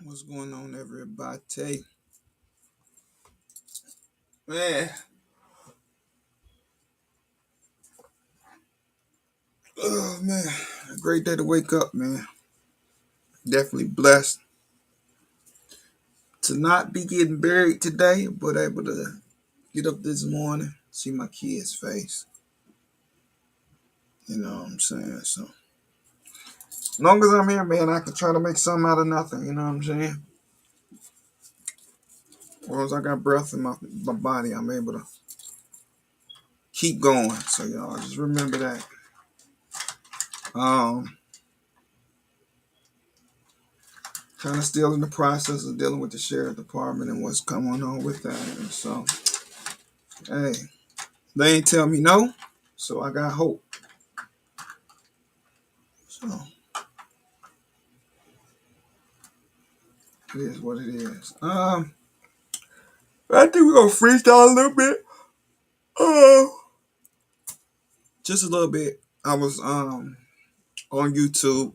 What's going on, everybody? Man, oh man, a great day to wake up, man. Definitely blessed to not be getting buried today, but able to get up this morning, see my kid's face. You know what I'm saying? So, as long as I'm here, man, I can try to make something out of nothing. You know what I'm saying? As long as I got breath in my body, I'm able to keep going. So, y'all just remember that. Um, Kind of still in the process of dealing with the sheriff department and what's going on with that. And so, hey, they ain't tell me no, so I got hope. So it is what it is. I think we're gonna freestyle a little bit. Uh, just a little bit. I was on YouTube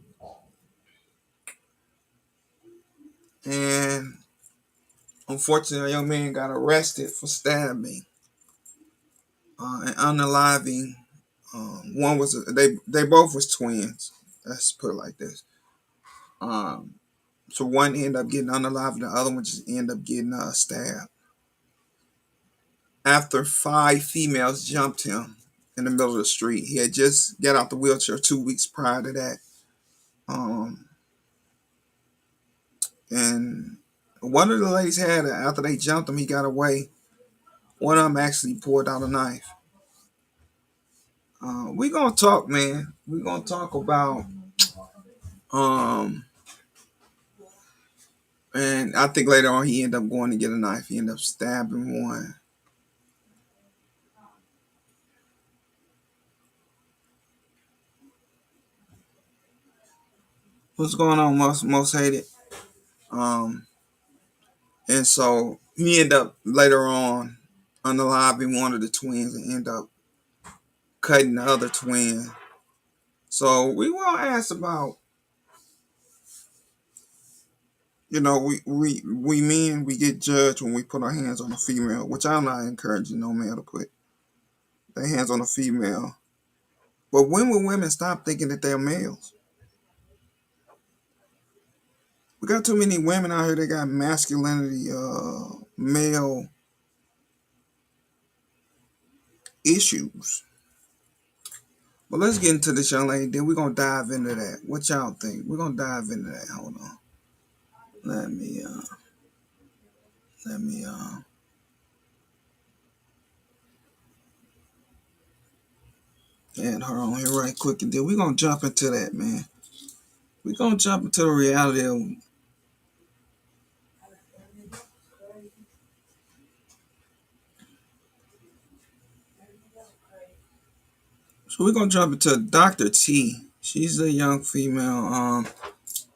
and unfortunately a young man got arrested for stabbing and unaliving. One was they both was twins. Let's put it like this. Um, so one ended up getting unalived, and the other one just ended up getting stabbed. After five females jumped him in the middle of the street. He had just got out the wheelchair 2 weeks prior to that. Um, and one of the ladies had it. After they jumped him, he got away. One of them actually pulled out a knife. We gonna talk, man. We gonna talk about um, and I think later on he ended up going to get a knife. He ended up stabbing one. What's going on, most hated? Um, and so he ended up later on unaliving one of the twins and ended up cutting the other twin. So we want to ask about, we men, we get judged when we put our hands on a female, which I'm not encouraging no man to put their hands on a female. But when will women stop thinking that they're males? We got too many women out here that got masculinity, male issues. But let's get into this, young lady. Then we're gonna dive into that. What y'all think? We're gonna dive into that. Hold on. Let me let me add her on here right quick, and then we're gonna jump into that, man. We're gonna jump into the reality of. So we're gonna jump into Dr. T. She's a young female.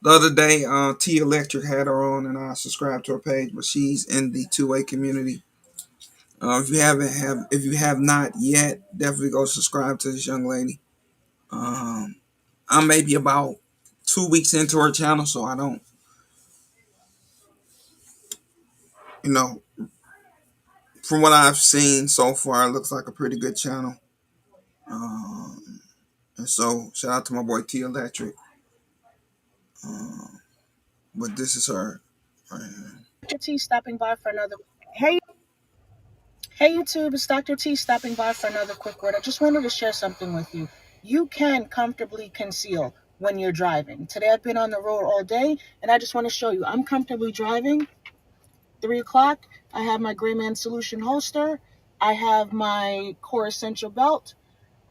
The other day, T Electric had her on, and I subscribed to her page. But she's in the 2A community. If you have not yet, definitely go subscribe to this young lady. Um, I'm maybe about 2 weeks into her channel, so I don't, you know, from what I've seen so far, it looks like a pretty good channel. Um, and so shout out to my boy T Electric. Um, but this is her. Right. Dr. T stopping by for another. Hey, hey YouTube, it's Dr. T stopping by for another quick word. I just wanted to share something with you. You can comfortably conceal when you're driving. Today I've been on the road all day, and I just want to show you. I'm comfortably driving. 3 o'clock. I have my Gray Man Solution holster. I have my Core Essential belt.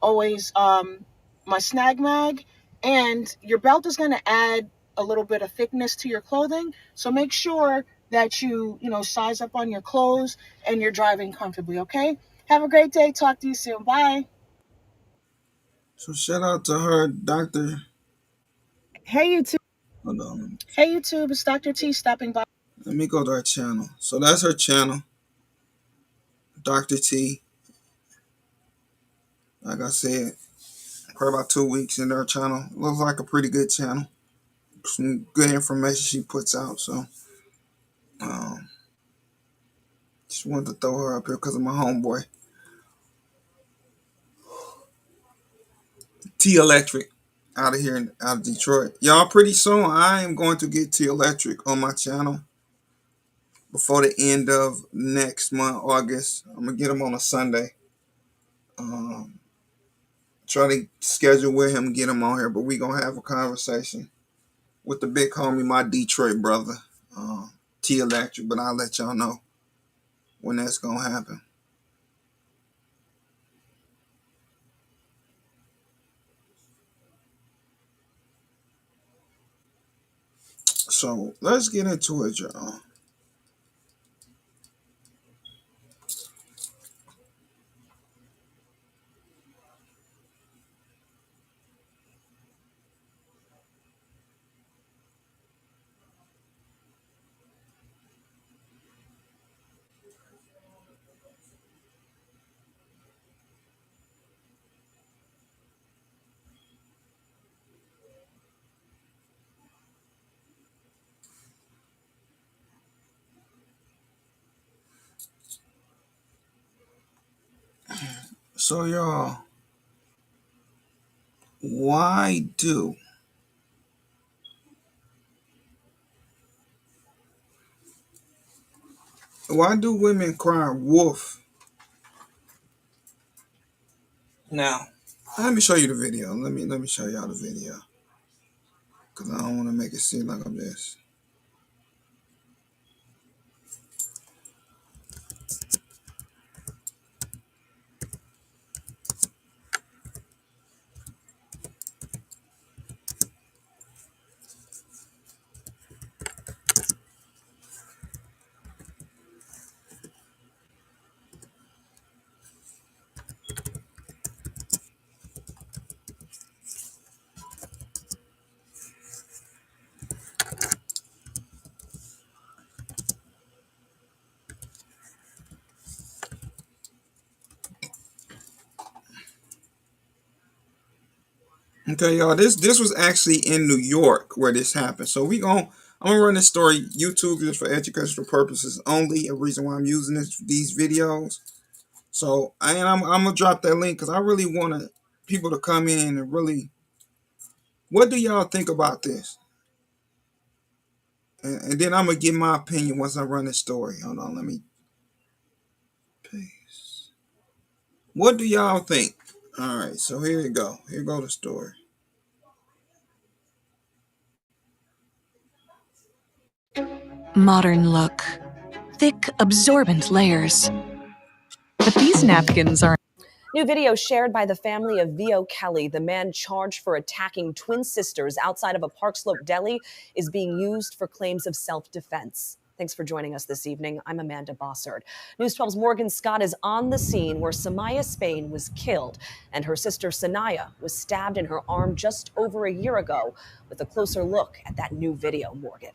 Always my snag mag, and your belt is going to add a little bit of thickness to your clothing, so make sure that you size up on your clothes and you're driving comfortably. Okay, have a great day. Talk to you soon. Bye. So shout out to her, Doctor. Hey YouTube. Hold on. Hey YouTube, it's Dr. T stopping by. Let me go to her channel. So that's her channel, Dr. T. Like I said, for about 2 weeks in her channel. Looks like a pretty good channel. some good information she puts out. So just wanted to throw her up here because of my homeboy T Electric out of here out of Detroit. Y'all, pretty soon I am going to get T Electric on my channel before the end of next month, August. I'm gonna get him on a Sunday. Try to schedule with him, get him on here, but we gonna have a conversation with the big homie, my Detroit brother, T Electric. But I'll let y'all know when that's gonna happen. So let's get into it, y'all. So y'all, why do women cry wolf? Now, let me show you the video. Let me show y'all the video, because I don't want to make it seem like I'm this. Okay, y'all. This was actually in New York where this happened. So I'm gonna run this story. YouTube is for educational purposes only. A reason why I'm using these videos. So I'm gonna drop that link because I really wanted people to come in and really. What do y'all think about this? And then I'm gonna give my opinion once I run this story. Hold on, let me paste. What do y'all think? All right, so here you go. Here go the story. Modern look. Thick, absorbent layers. But these napkins are... New video shared by the family of Vio Kelly, the man charged for attacking twin sisters outside of a Park Slope deli, is being used for claims of self-defense. Thanks for joining us this evening. I'm Amanda Bossard. News 12's Morgan Scott is on the scene where Samaya Spain was killed and her sister Sanaya was stabbed in her arm just over a year ago, with a closer look at that new video, Morgan.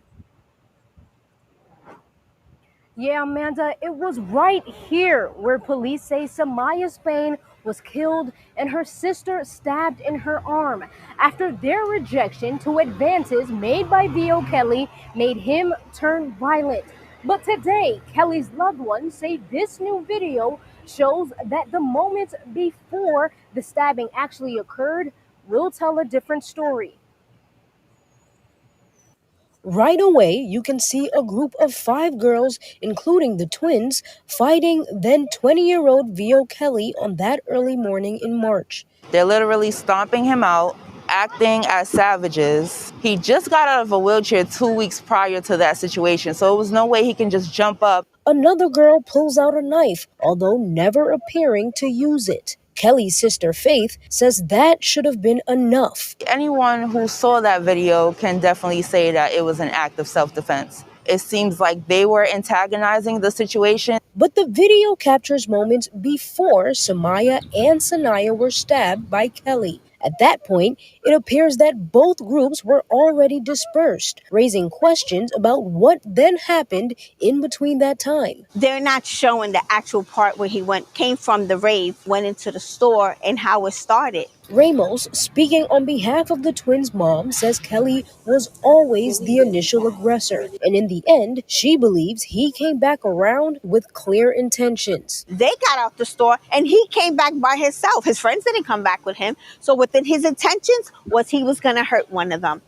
Yeah, Amanda, it was right here where police say Samaya Spain was killed and her sister stabbed in her arm after their rejection to advances made by Vio Kelly made him turn violent. But today, Kelly's loved ones say this new video shows that the moments before the stabbing actually occurred will tell a different story. Right away, you can see a group of 5 girls, including the twins, fighting then 20-year-old Vio Kelly on that early morning in March. They're literally stomping him out, acting as savages. He just got out of a wheelchair 2 weeks prior to that situation, so it was no way he can just jump up. Another girl pulls out a knife, although never appearing to use it. Kelly's sister Faith says that should have been enough. Anyone who saw that video can definitely say that it was an act of self-defense. It seems like they were antagonizing the situation. But the video captures moments before Samaya and Sanaya were stabbed by Kelly. At that point, it appears that both groups were already dispersed, raising questions about what then happened in between that time. They're not showing the actual part where he came from the rave, went into the store, and how it started. Ramos, speaking on behalf of the twins' mom, says Kelly was always the initial aggressor, and in the end, she believes he came back around with clear intentions. They got out the store and he came back by himself. His friends didn't come back with him. So within his intentions was he was going to hurt one of them.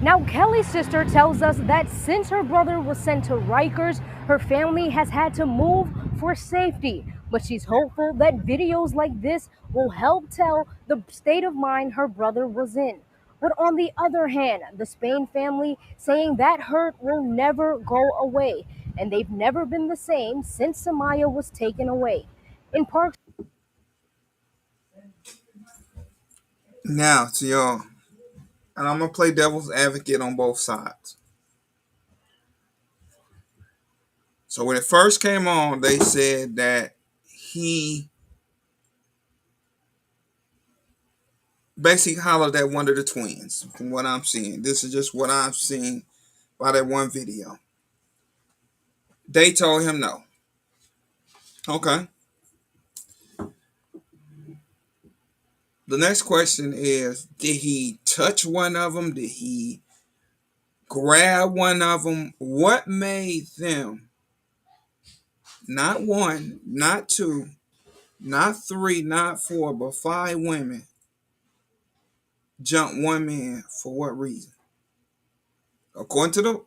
Now, Kelly's sister tells us that since her brother was sent to Rikers, her family has had to move for safety. But she's hopeful that videos like this will help tell the state of mind her brother was in. But on the other hand, the Spain family saying that hurt will never go away, and they've never been the same since Samaya was taken away. In Park Now to y'all, and I'm gonna play devil's advocate on both sides. So when it first came on, they said that he basically hollered at one of the twins. From what I'm seeing, this is just what I've seen by that one video. They told him no. Okay. The next question is, did he touch one of them? Did he grab one of them? What made them, not one, not two, not three, not four, but five women, jump one man for what reason? According to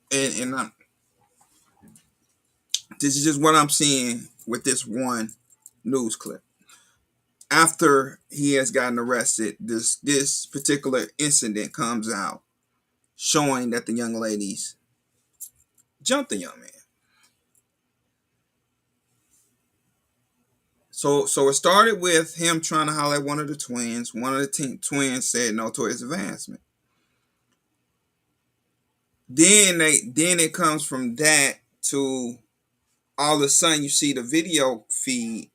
this is just what I'm seeing with this one news clip. After he has gotten arrested, this particular incident comes out showing that the young ladies jumped the young man. So it started with him trying to holler at one of the twins. One of the twins said no to his advancement. Then it comes from that to all of a sudden you see the video feed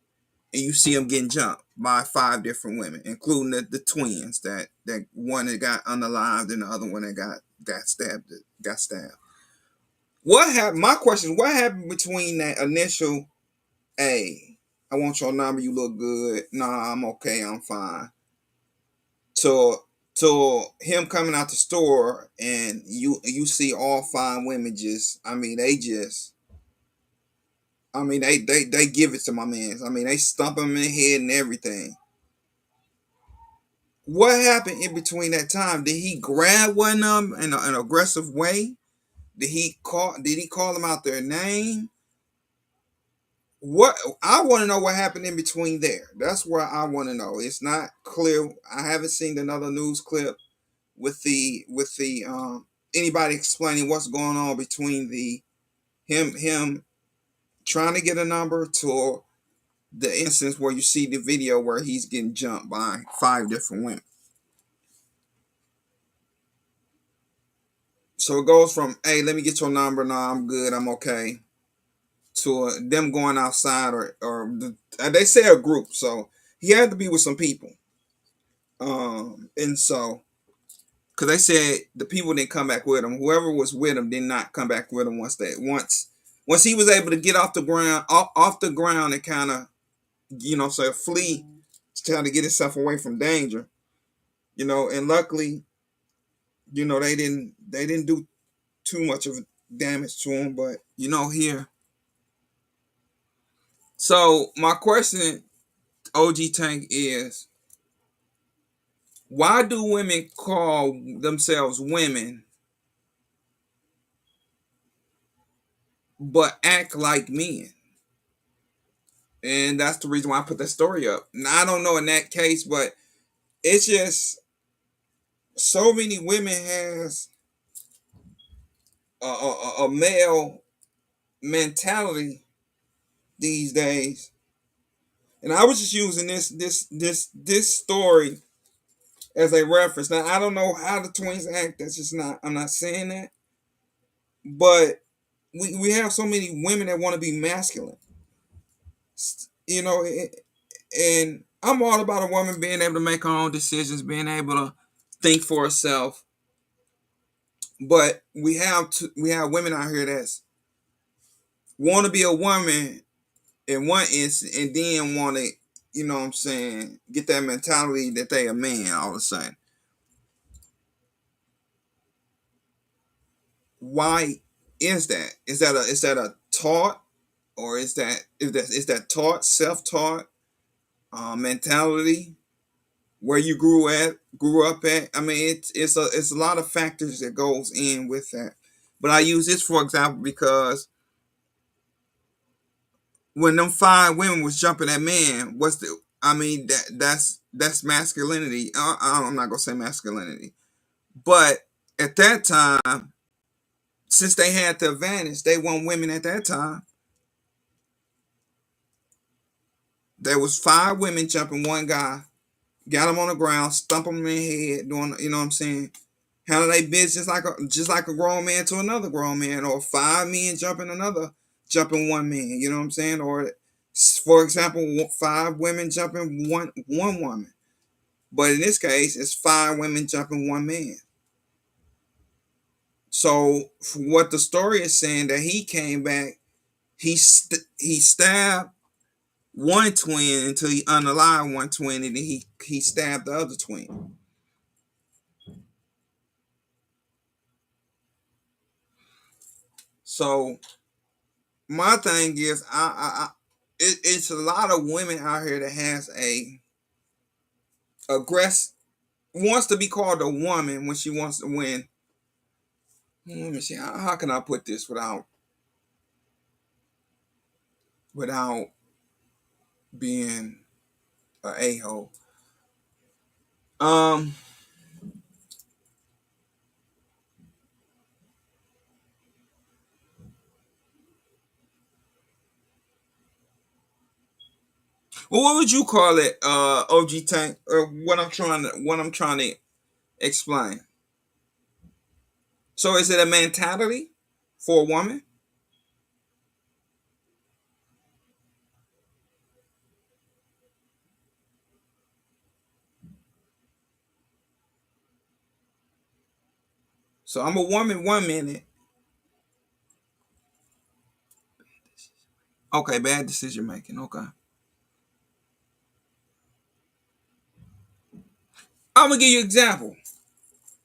and you see him getting jumped by five different women, including the twins, that one that got unalived and the other one that got stabbed. What happened? My question is, what happened between that initial, hey, I want your number, you look good, nah, I'm okay, I'm fine, to him coming out the store and you see all five women just, they give it to my man. They stump him in the head and everything. What happened in between that time? Did he grab one of them in an aggressive way? Did he call them out their name? What I want to know, what happened in between there. That's where I want to know. It's not clear. I haven't seen another news clip with the anybody explaining what's going on between the him trying to get a number to the instance where you see the video where he's getting jumped by five different women. So it goes from, hey, let me get your number. No, I'm good. I'm okay. To them going outside they say a group. So he had to be with some people. And so, because they said the people didn't come back with him. Whoever was with him did not come back with him once he was able to get off the ground and kind of, flee, trying to get himself away from danger. And luckily, they didn't do too much of damage to him, but here. So my question, OG Tank, is why do women call themselves women but act like men? And that's the reason why I put that story up. Now I don't know in that case, but it's just so many women has a male mentality these days. And I was just using this story as a reference. Now I don't know how the twins act. That's just not. I'm not saying that, but we have so many women that want to be masculine. You know, and I'm all about a woman being able to make her own decisions, being able to think for herself. But we have women out here that's want to be a woman in one instance, and then want to you know what I'm saying, get that mentality that they a man all of a sudden. Why is that? Is that a taught, or is that taught, self-taught mentality where you grew up at? I mean, it's a lot of factors that goes in with that. But I use this for example because when them five women was jumping that man, what's the? I mean that's masculinity. I'm not gonna say masculinity, but at that time, since they had the advantage, they weren't women at that time. There was five women jumping one guy, got him on the ground, stump him in the head, doing, you know what I'm saying, handle their business just like a grown man to another grown man, or five men jumping one man, you know what I'm saying, or for example, five women jumping one woman. But in this case, it's five women jumping one man. So what the story is saying, that he came back, he stabbed one twin until he unalived one twin, and then he stabbed the other twin. So my thing is, it's a lot of women out here that has a aggress wants to be called a woman when she wants to win. Let me see, how can I put this without being a a-hole. Um, well, what would you call it, OG Tank? Or what I'm trying to explain. So is it a mentality for a woman? So I'm a woman 1 minute. Okay, bad decision making. Okay, I'm gonna give you an example.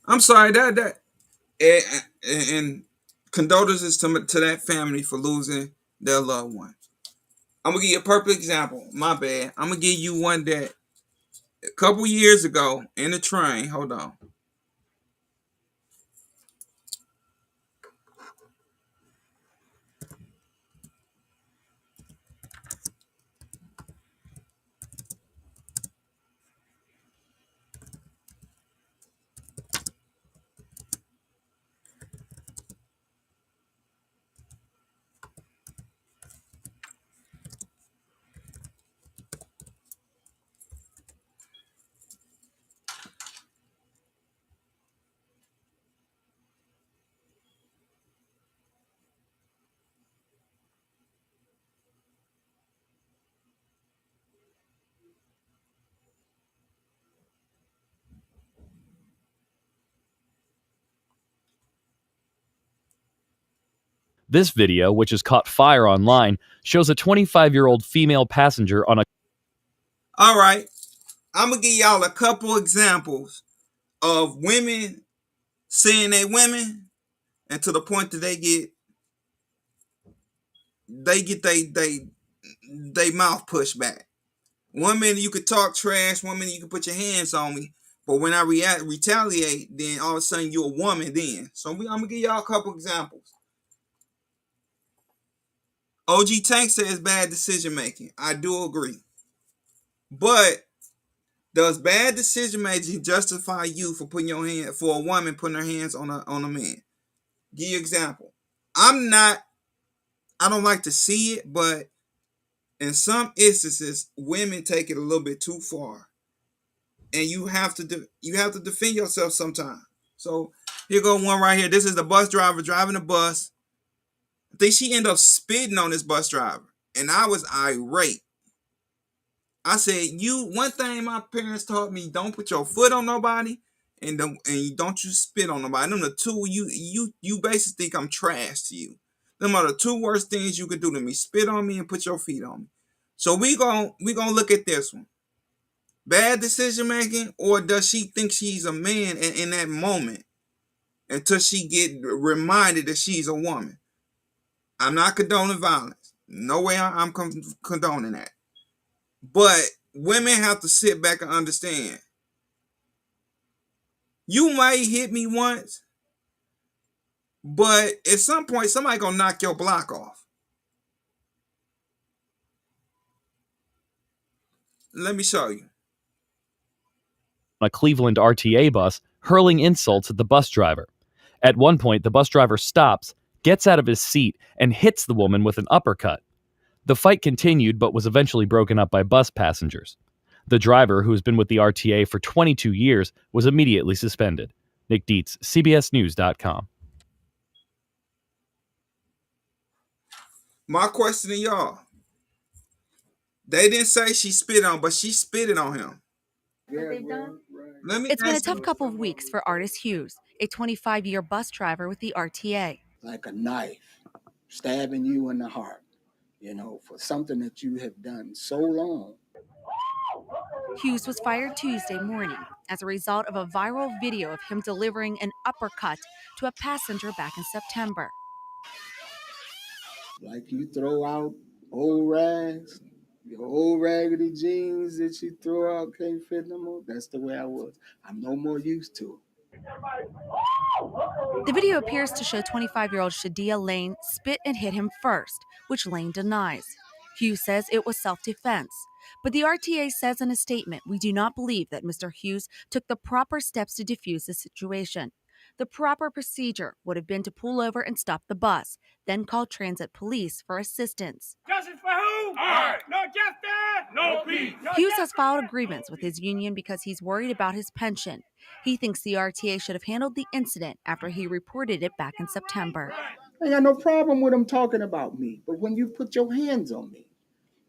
I'm sorry that and condolences to that family for losing their loved one. I'm gonna give you a perfect example. My bad. I'm gonna give you one that a couple years ago in the train. Hold on. This video, which has caught fire online, shows a 25-year-old female passenger on a... All right, I'm gonna give y'all a couple examples of women saying they women, and to the point that they mouth pushed back. 1 minute you could talk trash, 1 minute you could put your hands on me, but when I retaliate, then all of a sudden you're a woman. Then, so I'm gonna give y'all a couple examples. OG Tank says bad decision making. I do agree, but does bad decision making justify you for putting your hand for a woman putting her hands on a man? Give you an example. I'm not. I don't like to see it, but in some instances, women take it a little bit too far, and you have to defend yourself sometimes. So here go one right here. This is the bus driver driving the bus. I think she ended up spitting on this bus driver, and I was irate. I said, "You one thing my parents taught me: don't put your foot on nobody, and don't you spit on nobody. Them the two you basically think I'm trash to you. Them are the two worst things you could do to me: spit on me and put your feet on me." So we gonna look at this one. Bad decision making, or does she think she's a man in that moment until she get reminded that she's a woman? I'm not condoning violence. No way I'm condoning that. But women have to sit back and understand. You might hit me once, but at some point somebody gonna knock your block off. Let me show you. On a Cleveland RTA bus, hurling insults at the bus driver. At one point, the bus driver stops, gets out of his seat, and hits the woman with an uppercut. The fight continued but was eventually broken up by bus passengers. The driver, who has been with the RTA for 22 years, was immediately suspended. Nick Dietz, CBSNews.com. My question to y'all. They didn't say she spit on, but she spitted on him. Let me It's been a ask tough you. couple of weeks for Artis Hughes, a 25-year bus driver with the RTA. Like a knife stabbing you in the heart, for something that you have done so long. Hughes was fired Tuesday morning as a result of a viral video of him delivering an uppercut to a passenger back in September. Like you throw out old rags, your old raggedy jeans that you throw out can't fit no more. That's the way I was. I'm no more used to it. The video appears to show 25-year-old Shadia Lane spit and hit him first, which Lane denies. Hughes says it was self-defense. But the RTA says in a statement, "We do not believe that Mr. Hughes took the proper steps to defuse the situation. The proper procedure would have been to pull over and stop the bus, then call transit police for assistance." Justice for who? All right. No justice, no peace. Hughes has filed a grievance with his union because he's worried about his pension. He thinks the RTA should have handled the incident after he reported it back in September. I ain't got no problem with them talking about me, but when you put your hands on me,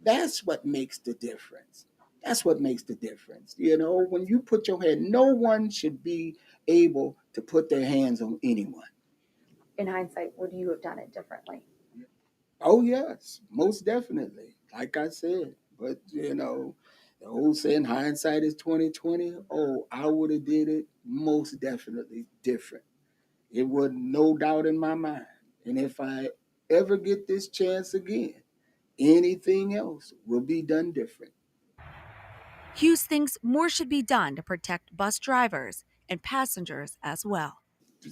that's what makes the difference. That's what makes the difference. When you put your hand, no one should be able to put their hands on anyone. In hindsight, would you have done it differently? Oh, yes, most definitely. Like I said, but the old saying, hindsight is 20/20. Oh, I would have did it most definitely different. It was no doubt in my mind. And if I ever get this chance again, anything else will be done different. Hughes thinks more should be done to protect bus drivers and passengers as well.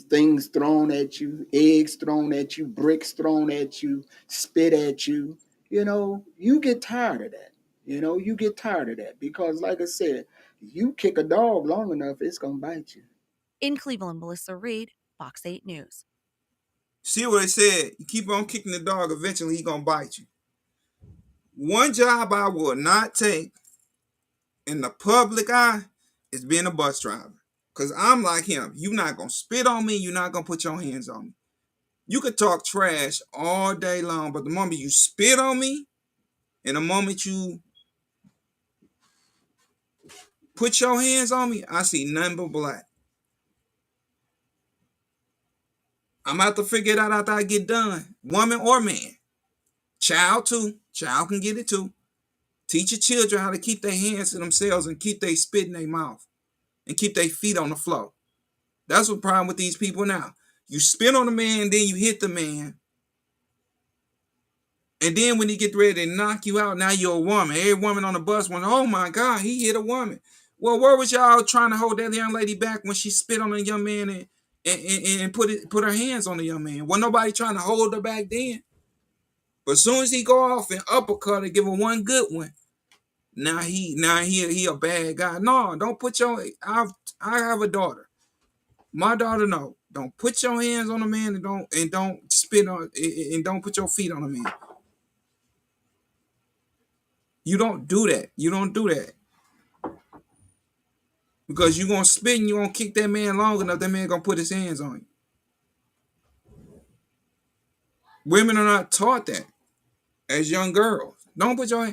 Things thrown at you, eggs thrown at you, bricks thrown at you, spit at you. You get tired of that. You get tired of that because, like I said, you kick a dog long enough, it's going to bite you. In Cleveland, Melissa Reed, Fox 8 News. See what I said? You keep on kicking the dog, eventually he's gonna bite you. One job I will not take in the public eye is being a bus driver. Cause I'm like him. You're not gonna spit on me, you're not gonna put your hands on me. You could talk trash all day long, but the moment you spit on me, and the moment you put your hands on me, I see nothing but black. I'm about to figure it out after I get done. Woman or man. Child too. Child can get it too. Teach your children how to keep their hands to themselves and keep their spit in their mouth. And keep their feet on the floor. That's the problem with these people now. You spit on the man, then you hit the man. And then when he get ready to knock you out, now you're a woman. Every woman on the bus went, oh my God, he hit a woman. Well, where was y'all trying to hold that young lady back when she spit on a young man and put her hands on the young man? Wasn't nobody trying to hold her back then. But as soon as he go off and uppercut and give her one good one, now he a bad guy. No, don't put your. I have a daughter. My daughter, no. Don't put your hands on a man and don't spit on and don't put your feet on a man. You don't do that. You don't do that. Because you're gonna spit and you're gonna kick that man long enough, that man gonna put his hands on you. Women are not taught that as young girls. Don't put your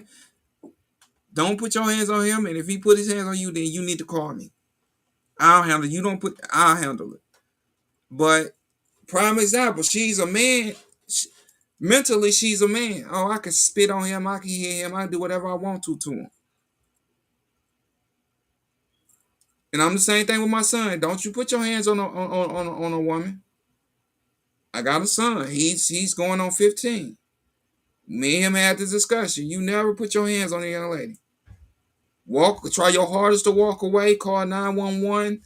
hands on him, and if he put his hands on you, then you need to call me. I'll handle it. I'll handle it. But prime example, she's a man. Mentally, she's a man. Oh, I can spit on him. I can hit him. I can do whatever I want to him. And I'm the same thing with my son. Don't you put your hands on a woman. I got a son. He's going on 15. Me and him had this discussion. You never put your hands on a young lady. Try your hardest to walk away. Call 911.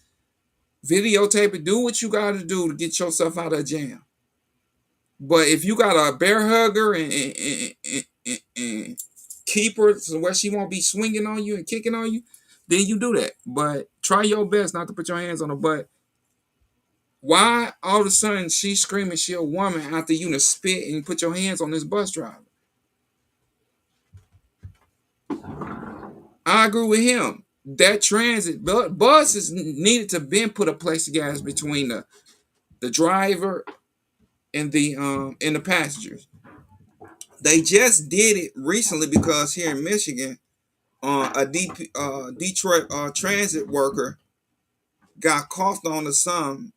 Videotape it. Do what you got to do to get yourself out of jam. But if you got a bear hugger and keep her to where she won't be swinging on you and kicking on you, then you do that. But try your best not to put your hands on her. But why all of a sudden she's screaming she a woman after you to spit and put your hands on this bus driver? I agree with him. That transit buses needed to been put a place of gas between the driver and the passengers. They just did it recently because here in Michigan, a Detroit transit worker got coughed on the sun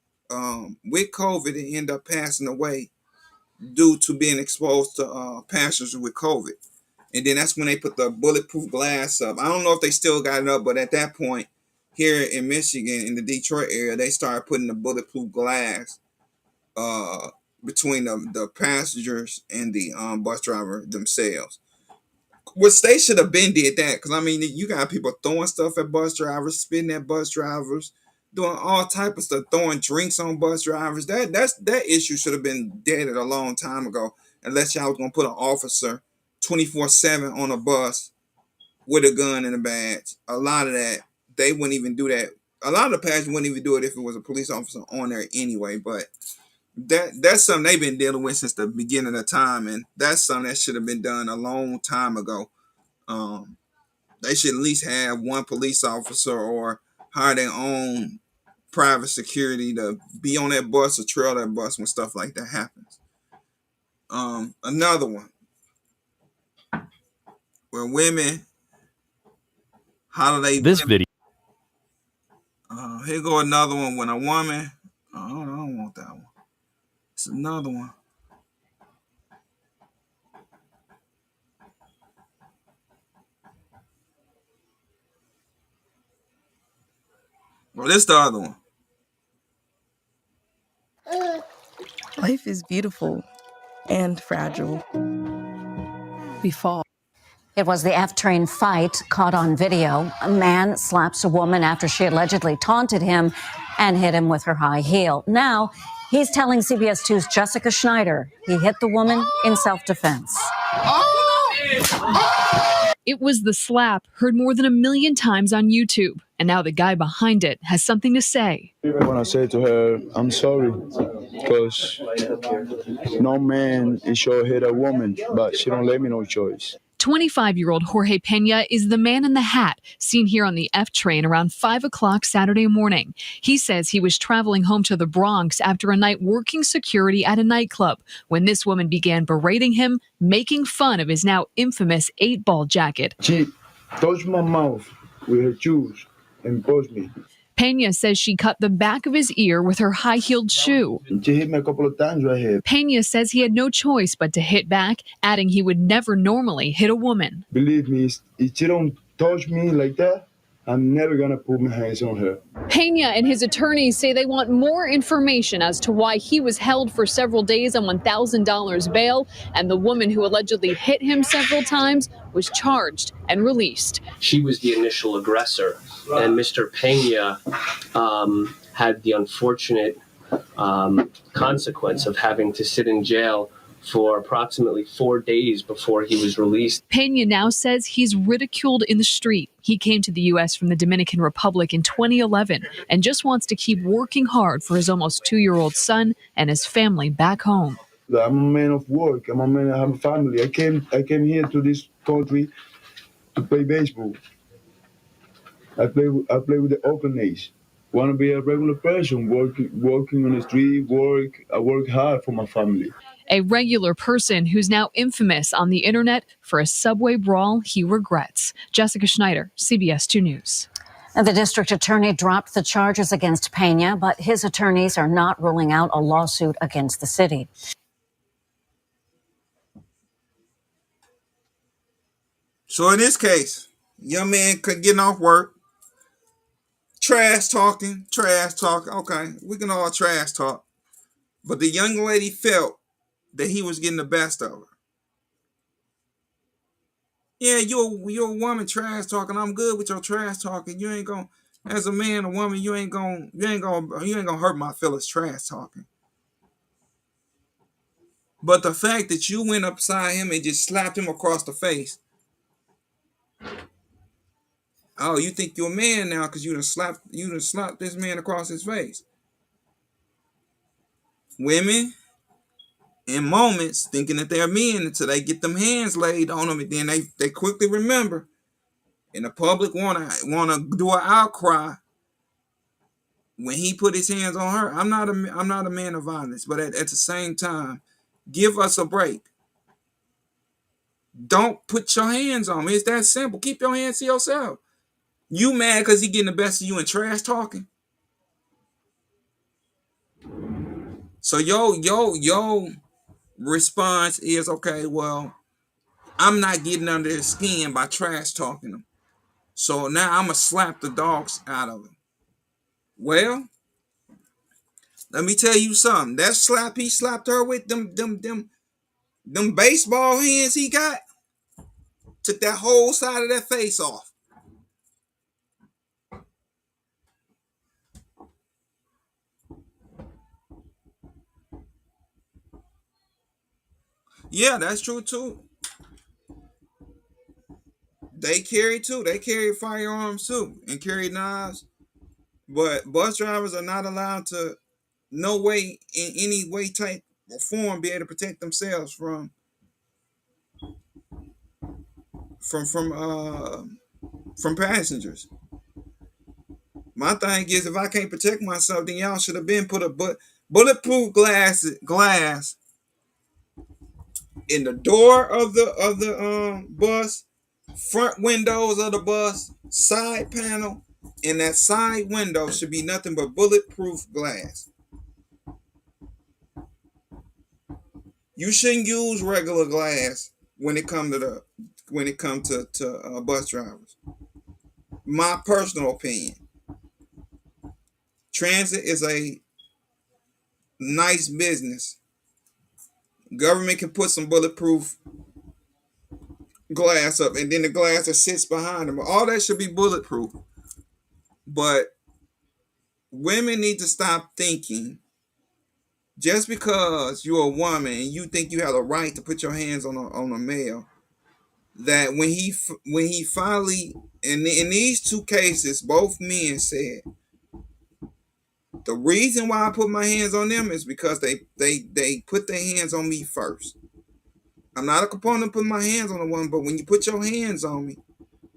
with COVID and ended up passing away due to being exposed to passengers with COVID. And then that's when they put the bulletproof glass up. I don't know if they still got it up, but at that point, here in Michigan, in the Detroit area, they started putting the bulletproof glass between the passengers and the bus driver themselves. Which they should have been did that, because I mean, you got people throwing stuff at bus drivers, spitting at bus drivers, doing all type of stuff, throwing drinks on bus drivers. That issue should have been dead a long time ago, unless y'all was gonna put an officer 24/7 on a bus with a gun and a badge. A lot of that, they wouldn't even do that. A lot of the passengers wouldn't even do it if it was a police officer on there anyway. But that's something they've been dealing with since the beginning of time, and that's something that should have been done a long time ago. They should at least have one police officer or hire their own private security to be on that bus or trail that bus when stuff like that happens. Another one where women, how do they? This video. Here go another one when a woman. I don't want that one. It's another one. Well, this the other one. Life is beautiful and fragile. We fall. It was the F-train fight caught on video. A man slaps a woman after she allegedly taunted him and hit him with her high heel. Now, he's telling CBS 2's Jessica Schneider he hit the woman in self-defense. It was the slap heard more than 1 million times on YouTube. And now the guy behind it has something to say. I want to say to her, I'm sorry, because no man is sure hit a woman, but she don't let me no choice. 25-year-old Jorge Pena is the man in the hat seen here on the F train around 5 o'clock Saturday morning. He says he was traveling home to the Bronx after a night working security at a nightclub when this woman began berating him, making fun of his now infamous 8-ball jacket. She touched my mouth with her shoes and pushed me. Pena says she cut the back of his ear with her high-heeled shoe. She hit me a couple of times right here. Pena says he had no choice but to hit back, adding he would never normally hit a woman. Believe me, if she don't touch me like that, I'm never going to put my hands on her. Pena and his attorneys say they want more information as to why he was held for several days on $1,000 bail, and the woman who allegedly hit him several times was charged and released. She was the initial aggressor, and Mr. Pena had the unfortunate consequence of having to sit in jail for approximately 4 days before he was released. Pena now says he's ridiculed in the street. He came to the U.S. from the Dominican Republic in 2011 and just wants to keep working hard for his almost 2-year-old son and his family back home. I'm a man of work. I'm a man. I have a family. I came here to this country to play baseball. I play with the Oakland A's. Want to be a regular person, working on the street, I work hard for my family. A regular person who's now infamous on the internet for a subway brawl he regrets. Jessica Schneider, CBS 2 News. And the district attorney dropped the charges against Pena, but his attorneys are not ruling out a lawsuit against the city. So in this case, young man could getting off work, trash talking. Okay, we can all trash talk. But the young lady felt that he was getting the best of her. Yeah, you're a woman trash talking. I'm good with your trash talking. You ain't gonna, as a man, a woman, you ain't gonna hurt my feelings trash talking. But the fact that you went upside him and just slapped him across the face. Oh, you think you're a man now because you done slapped this man across his face. Women in moments thinking that they're men until they get them hands laid on them, and then they quickly remember, and the public wanna do an outcry when he put his hands on her. I'm not a man of violence, but at the same time, give us a break. Don't put your hands on me. It's that simple. Keep your hands to yourself. You mad because he getting the best of you in trash talking? So yo response is, okay, well, I'm not getting under his skin by trash talking him. So now I'm gonna slap the dogs out of him. Well, let me tell you something. That slap he slapped her with, them baseball hands he got, took that whole side of that face off. Yeah, that's true too. They carry too. They carry firearms too and carry knives. But bus drivers are not allowed to, no way, in any way, type, or form, be able to protect themselves from from uh from passengers. My thing is, if I can't protect myself, then y'all should have been put a bulletproof glass in the door of the bus, front windows of the bus, side panel, and that side window should be nothing but bulletproof glass. You shouldn't use regular glass when it comes to bus drivers. My personal opinion. Transit is a nice business. Government can put some bulletproof glass up, and then the glass that sits behind them. All that should be bulletproof. But women need to stop thinking just because you're a woman and you think you have a right to put your hands on a male, that when he finally, in these two cases, both men said the reason why I put my hands on them is because they put their hands on me first. I'm not a component of putting my hands on a woman, but when you put your hands on me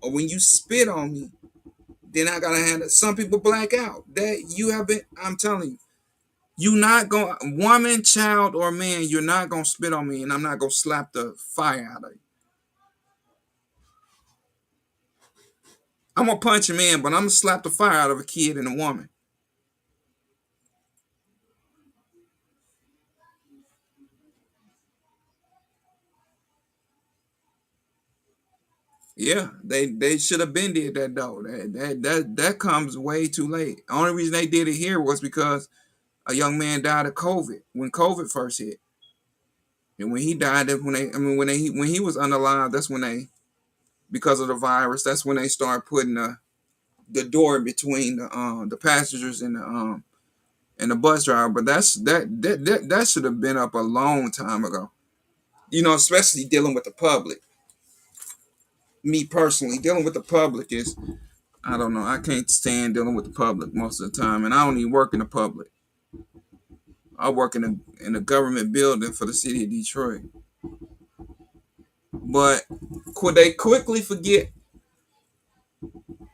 or when you spit on me, then I gotta have it. Some people black out. That you have been. I'm telling you, you not gonna, woman, child, or man, you're not gonna spit on me, and I'm not gonna slap the fire out of you. I'm gonna punch a man, but I'm gonna slap the fire out of a kid and a woman. Yeah, they should have been did that though. That comes way too late. The only reason they did it here was because a young man died of COVID when COVID first hit, and when he died, that's when when he was unalive, that's when they, because of the virus, that's when they started putting the door in between the passengers and the bus driver. But that should have been up a long time ago. Especially dealing with the public. Me personally, dealing with the public is, I don't know. I can't stand dealing with the public most of the time, and I don't even work in the public. I work in a government building for the city of Detroit. But could they quickly forget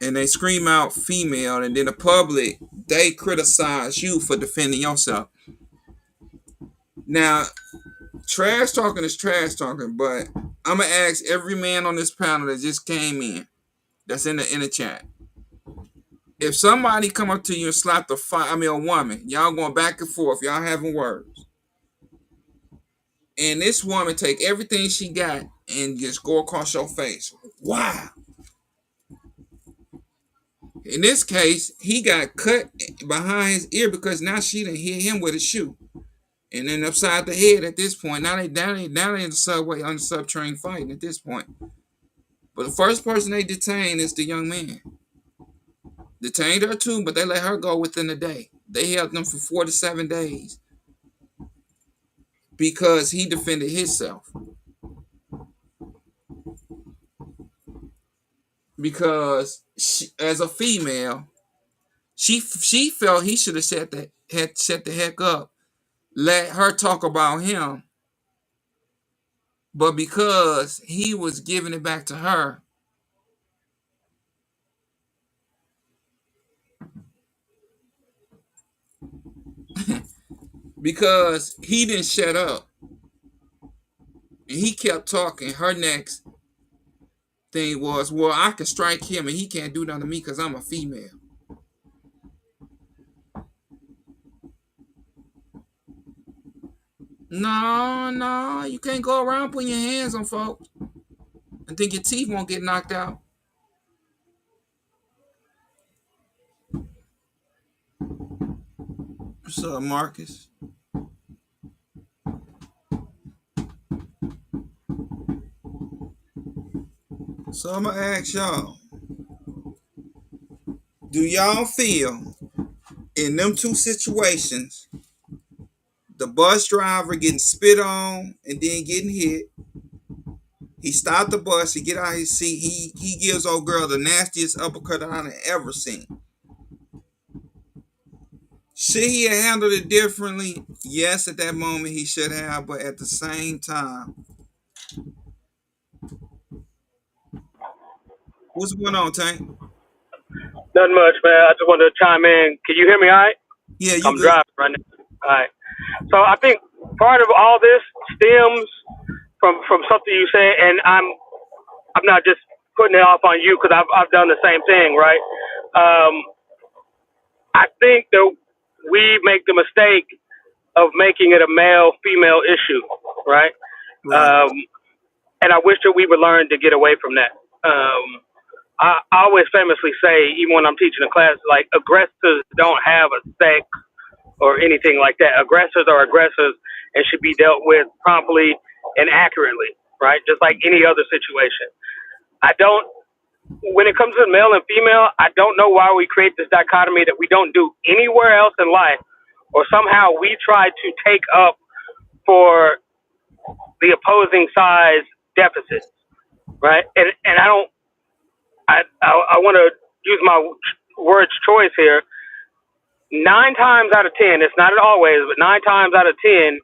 and they scream out female, and then the public, they criticize you for defending yourself. Now, trash talking is trash talking, but I'm gonna ask every man on this panel that just came in, that's in the chat. If somebody come up to you and slap a woman, y'all going back and forth, y'all having words, and this woman take everything she got and just go across your face. Wow. In this case, he got cut behind his ear because now she done hit him with a shoe. And then upside the head at this point. Now they in the subway on the subtrain fighting at this point. But the first person they detained is the young man. Detained her too, but they let her go within a day. They held them for 47 days because he defended himself. Because she, as a female, she felt he should have shut the heck up, let her talk about him. But because he was giving it back to her, because he didn't shut up and he kept talking, her next thing was, well, I can strike him and he can't do nothing to me because I'm a female. No, you can't go around putting your hands on folks and think your teeth won't get knocked out. What's up, Marcus? So I'm gonna ask y'all, do y'all feel in them two situations, the bus driver getting spit on and then getting hit, he stopped the bus, he get out of his seat, he gives old girl the nastiest uppercut I've ever seen. Should he have handled it differently? Yes, at that moment he should have, but at the same time, what's going on, Tank? Nothing much, man. I just wanted to chime in. Can you hear me all right? Yeah, you I'm good. driving right now. All right. So I think part of all this stems from something you said, and I'm not just putting it off on you because I've done the same thing, right? I think that we make the mistake of making it a male-female issue, right? And I wish that we would learn to get away from that. I always famously say, even when I'm teaching a class, like, aggressors don't have a sex or anything like that. Aggressors are aggressors and should be dealt with promptly and accurately, right? Just like any other situation. When it comes to male and female, I don't know why we create this dichotomy that we don't do anywhere else in life, or somehow we try to take up for the opposing side's deficits, right? And I want to use my words choice here. 9 times out of 10, it's not always, but 9 times out of 10,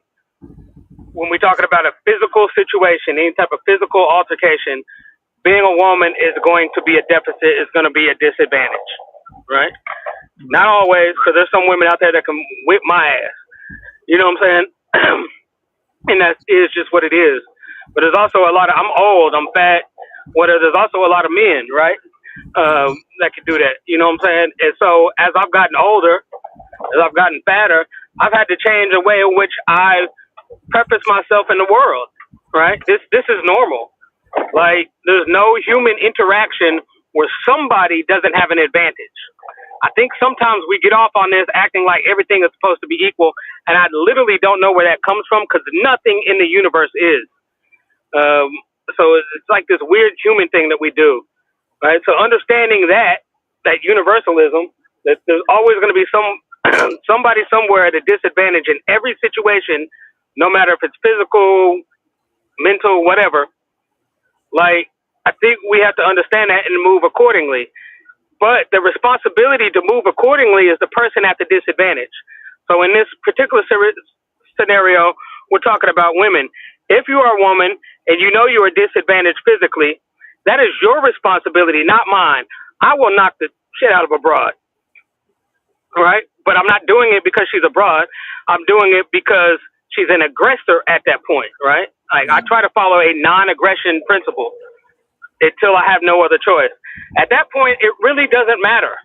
when we're talking about a physical situation, any type of physical altercation, being a woman is going to be a deficit, is going to be a disadvantage, right? Not always, because there's some women out there that can whip my ass. You know what I'm saying? And that is just what it is. But there's also a lot of, I'm old, I'm fat, there's also a lot of men, right? That can do that. You know what I'm saying? And so as I've gotten older, as I've gotten fatter, I've had to change the way in which I preface myself in the world, right? This is normal. Like, there's no human interaction where somebody doesn't have an advantage. I think sometimes we get off on this acting like everything is supposed to be equal, and I literally don't know where that comes from because nothing in the universe is. So it's like this weird human thing that we do, right? So understanding that universalism, that there's always going to be somebody somewhere at a disadvantage in every situation, no matter if it's physical, mental, whatever. Like, I think we have to understand that and move accordingly. But the responsibility to move accordingly is the person at the disadvantage. So in this particular scenario, we're talking about women. If you are a woman and you know you are disadvantaged physically, that is your responsibility, not mine. I will knock the shit out of a broad. All right? But I'm not doing it because she's a broad. I'm doing it because she's an aggressor at that point, right? Like, I try to follow a non-aggression principle until I have no other choice. At that point, it really doesn't matter,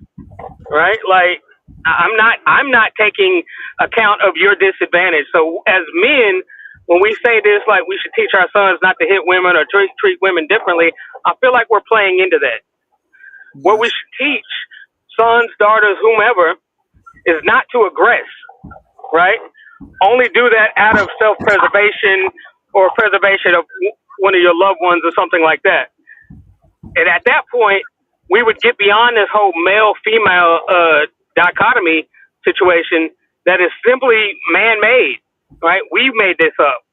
right? Like, I'm not taking account of your disadvantage. So as men, when we say this, like we should teach our sons not to hit women or treat women differently, I feel like we're playing into that. Yes. What we should teach sons, daughters, whomever, is not to aggress, right? Only do that out of self-preservation or preservation of one of your loved ones or something like that. And at that point, we would get beyond this whole male-female dichotomy situation that is simply man-made, right? We made this up.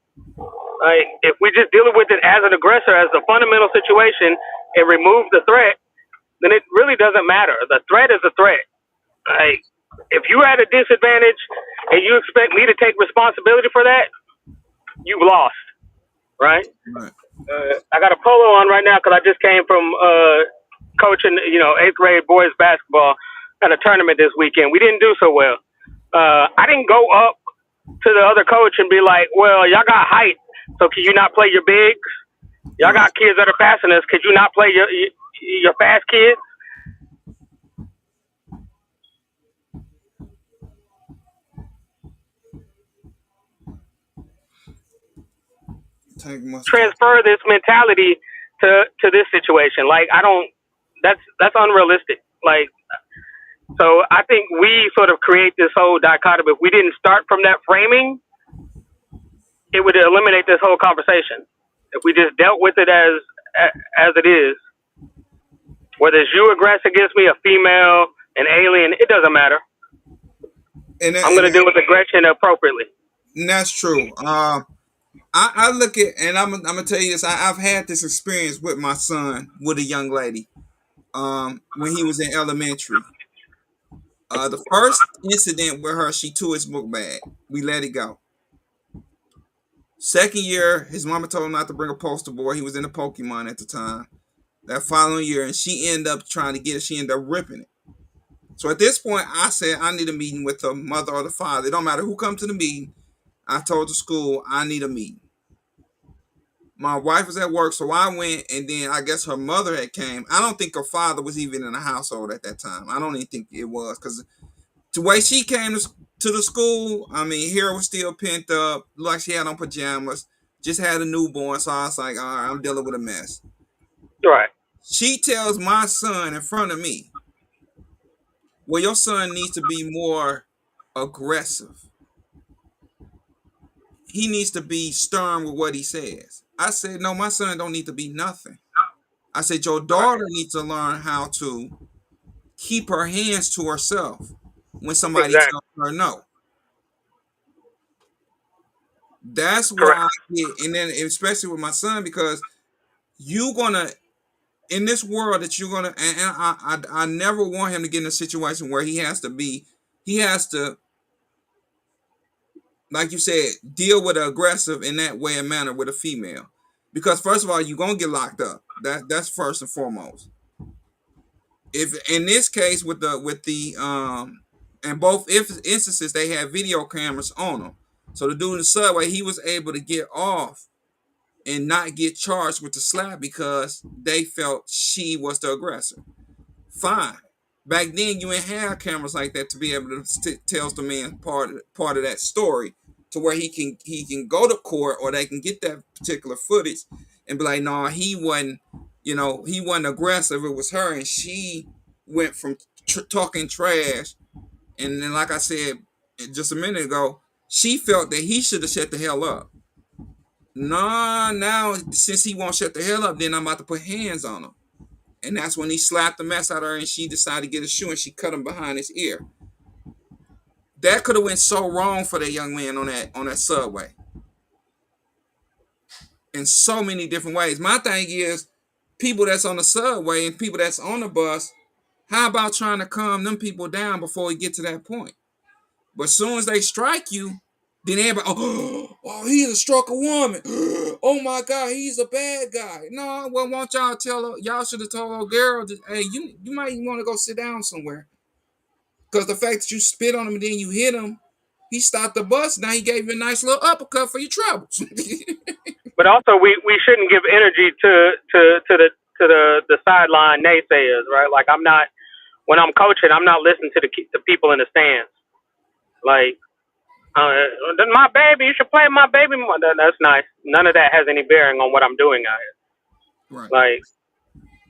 Right? If we just deal with it as an aggressor, as a fundamental situation, and remove the threat, then it really doesn't matter. The threat is a threat. Like, if you're at a disadvantage and you expect me to take responsibility for that, you've lost, right? Right. I got a polo on right now because I just came from coaching, 8th grade boys basketball at a tournament this weekend. We didn't do so well. I didn't go up to the other coach and be like, well, y'all got height, so can you not play your bigs? Y'all got kids that are faster than us. Could you not play your fast kids? Transfer this mentality to this situation. Like, that's unrealistic. Like, so I think we sort of create this whole dichotomy. If we didn't start from that framing, it would eliminate this whole conversation. If we just dealt with it as it is, whether it's you aggress against me, a female, an alien, it doesn't matter. I'm going to deal with aggression appropriately. And that's true. I look at, and I'm gonna tell you this. I've had this experience with my son with a young lady. When he was in elementary. The first incident with her, she tore his book bag. We let it go. Second year, his mama told him not to bring a poster boy. He was in a Pokemon at the time. That following year, and she ended up trying to get it. She ended up ripping it. So at this point, I said I need a meeting with the mother or the father. It don't matter who comes to the meeting. I told the school I need a meeting. My wife was at work, so I went, and then I guess her mother had came. I don't think her father was even in the household at that time. I don't even think it was, because the way she came to the school, I mean, hair was still pent up, like she had on pajamas, just had a newborn, so I was like, all right, I'm dealing with a mess. Right. She tells my son in front of me, well, your son needs to be more aggressive. He needs to be stern with what he says. I said, no, my son don't need to be nothing. I said, your daughter needs to learn how to keep her hands to herself when somebody tells her no. That's where I get, and then especially with my son, because you're gonna, in this world that you're gonna, and I never want him to get in a situation where he has to, like you said, deal with an aggressive in that way and manner with a female. Because first of all, you're gonna get locked up. That's first and foremost. If in this case with the in both instances they had video cameras on them. So the dude in the subway, he was able to get off and not get charged with the slap because they felt she was the aggressor. Fine. Back then, you ain't have cameras like that to be able to tell the man part of that story, to where he can go to court, or they can get that particular footage and be like, no, he wasn't aggressive. It was her, and she went from talking trash, and then, like I said just a minute ago, she felt that he should have shut the hell up. Nah, now since he won't shut the hell up, then I'm about to put hands on him. And that's when he slapped the mess out of her, and she decided to get a shoe, and she cut him behind his ear. That could have went so wrong for that young man on that subway. In so many different ways. My thing is, people that's on the subway and people that's on the bus, how about trying to calm them people down before we get to that point? But as soon as they strike you, then everybody, oh, he has struck a woman. Oh my God, he's a bad guy. No, well, won't y'all y'all should have told old girl, hey, you might want to go sit down somewhere. Because the fact that you spit on him and then you hit him, he stopped the bus. Now he gave you a nice little uppercut for your troubles. But also, we shouldn't give energy to the sideline naysayers, right? Like, when I'm coaching, I'm not listening to the people in the stands. Like, My baby, you should play my baby more. That's nice. None of that has any bearing on what I'm doing out here. Right. Like,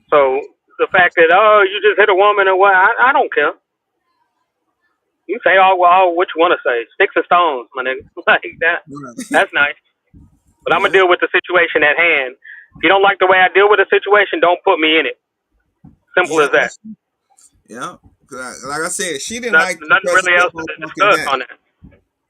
so the fact that, oh, you just hit a woman or what, I don't care. You say what you want to say. Sticks and stones, my nigga. Like that. Right. That's nice. But I'm Yeah. gonna deal with the situation at hand. If you don't like the way I deal with a situation, don't put me in it. Simple Yeah. as that. Yeah. Like I said, she didn't like Nothing because really of else the to motherfucking discuss that. on that.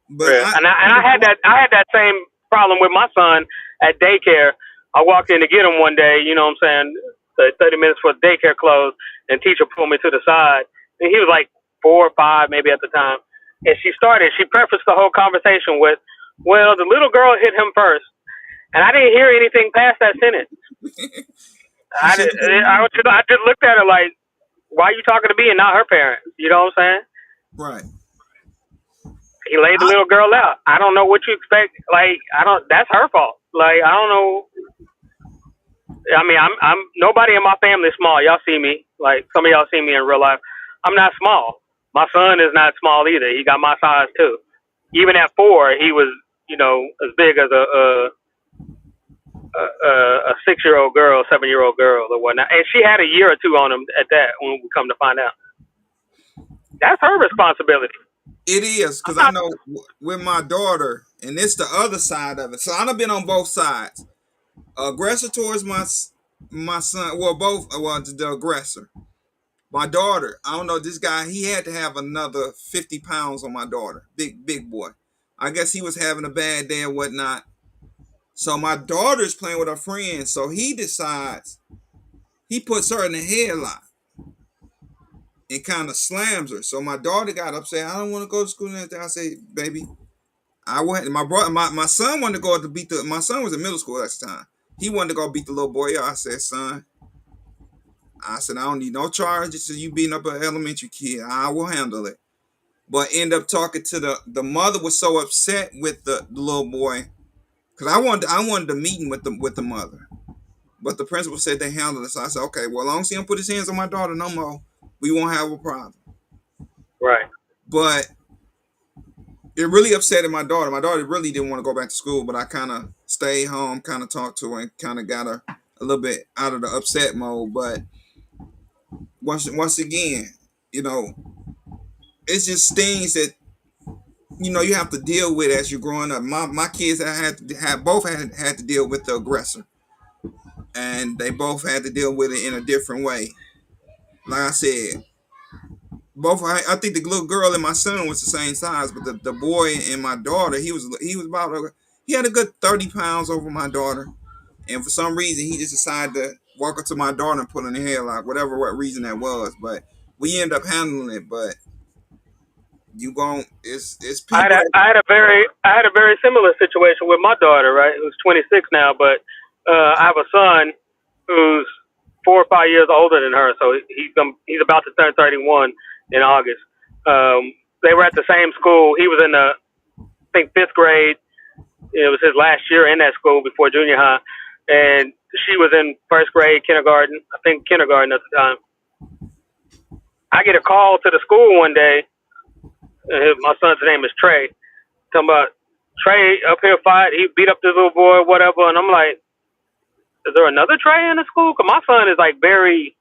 But Yeah. And I had that same problem with my son at daycare. I walked in to get him one day, you know what I'm saying, 30 minutes for daycare closed, and teacher pulled me to the side. And he was like 4 or 5 maybe at the time. And she prefaced the whole conversation with, well, the little girl hit him first. And I didn't hear anything past that sentence. he should have. I just looked at her like, why are you talking to me and not her parents? You know what I'm saying? Right. He laid the little girl out. I don't know what you expect. Like, that's her fault. Like, I don't know. I mean, I'm nobody in my family is small. Y'all see me. Like, some of y'all see me in real life. I'm not small. My son is not small either. He got my size too. Even at 4, he was, as big as a 6-year-old girl, 7-year-old girl or whatnot. And she had a year or 2 on him at that when we come to find out. That's her responsibility. It is, because I know with my daughter, and it's the other side of it. So I've been on both sides. Aggressor towards my son, the aggressor. My daughter, I don't know, this guy, he had to have another 50 pounds on my daughter. Big boy. I guess he was having a bad day or whatnot. So my daughter's playing with her friends. So he decides, he puts her in a headlock and kind of slams her. So my daughter got upset. I don't want to go to school and everything. I say, baby, I went. My son wanted to go to beat my son was in middle school at the time. He wanted to go beat the little boy up. I said, son, I don't need no charges to you beating up an elementary kid. I will handle it. But end up talking to the mother was so upset with the little boy because I wanted a meeting with the mother. But the principal said they handled it. So I said, okay, well, as long as he don't put his hands on my daughter no more, we won't have a problem. Right. But it really upset my daughter. My daughter really didn't want to go back to school, but I kind of stayed home, kind of talked to her, and kind of got her a little bit out of the upset mode. But once again, it's just things that you have to deal with as you're growing up. My kids had to deal with the aggressor, and they both had to deal with it in a different way. Like I said, I think the little girl and my son was the same size, but the boy and my daughter, he had a good 30 pounds over my daughter, and for some reason he just decided to walk up to my daughter and put her in the headlock, what reason that was. But we ended up handling it. But it's I people had a very similar situation with my daughter, right? Who's 26 now, but I have a son who's 4 or 5 years older than her, so he's about to turn 31 in August. They were at the same school. He was in I think 5th grade. It was his last year in that school before junior high, and she was in 1st grade, kindergarten. I think kindergarten at the time. I get a call to the school one day. My son's name is Trey. Talking about Trey up here fight. He beat up this little boy, whatever. And I'm like, is there another Trey in the school? Because my son is like very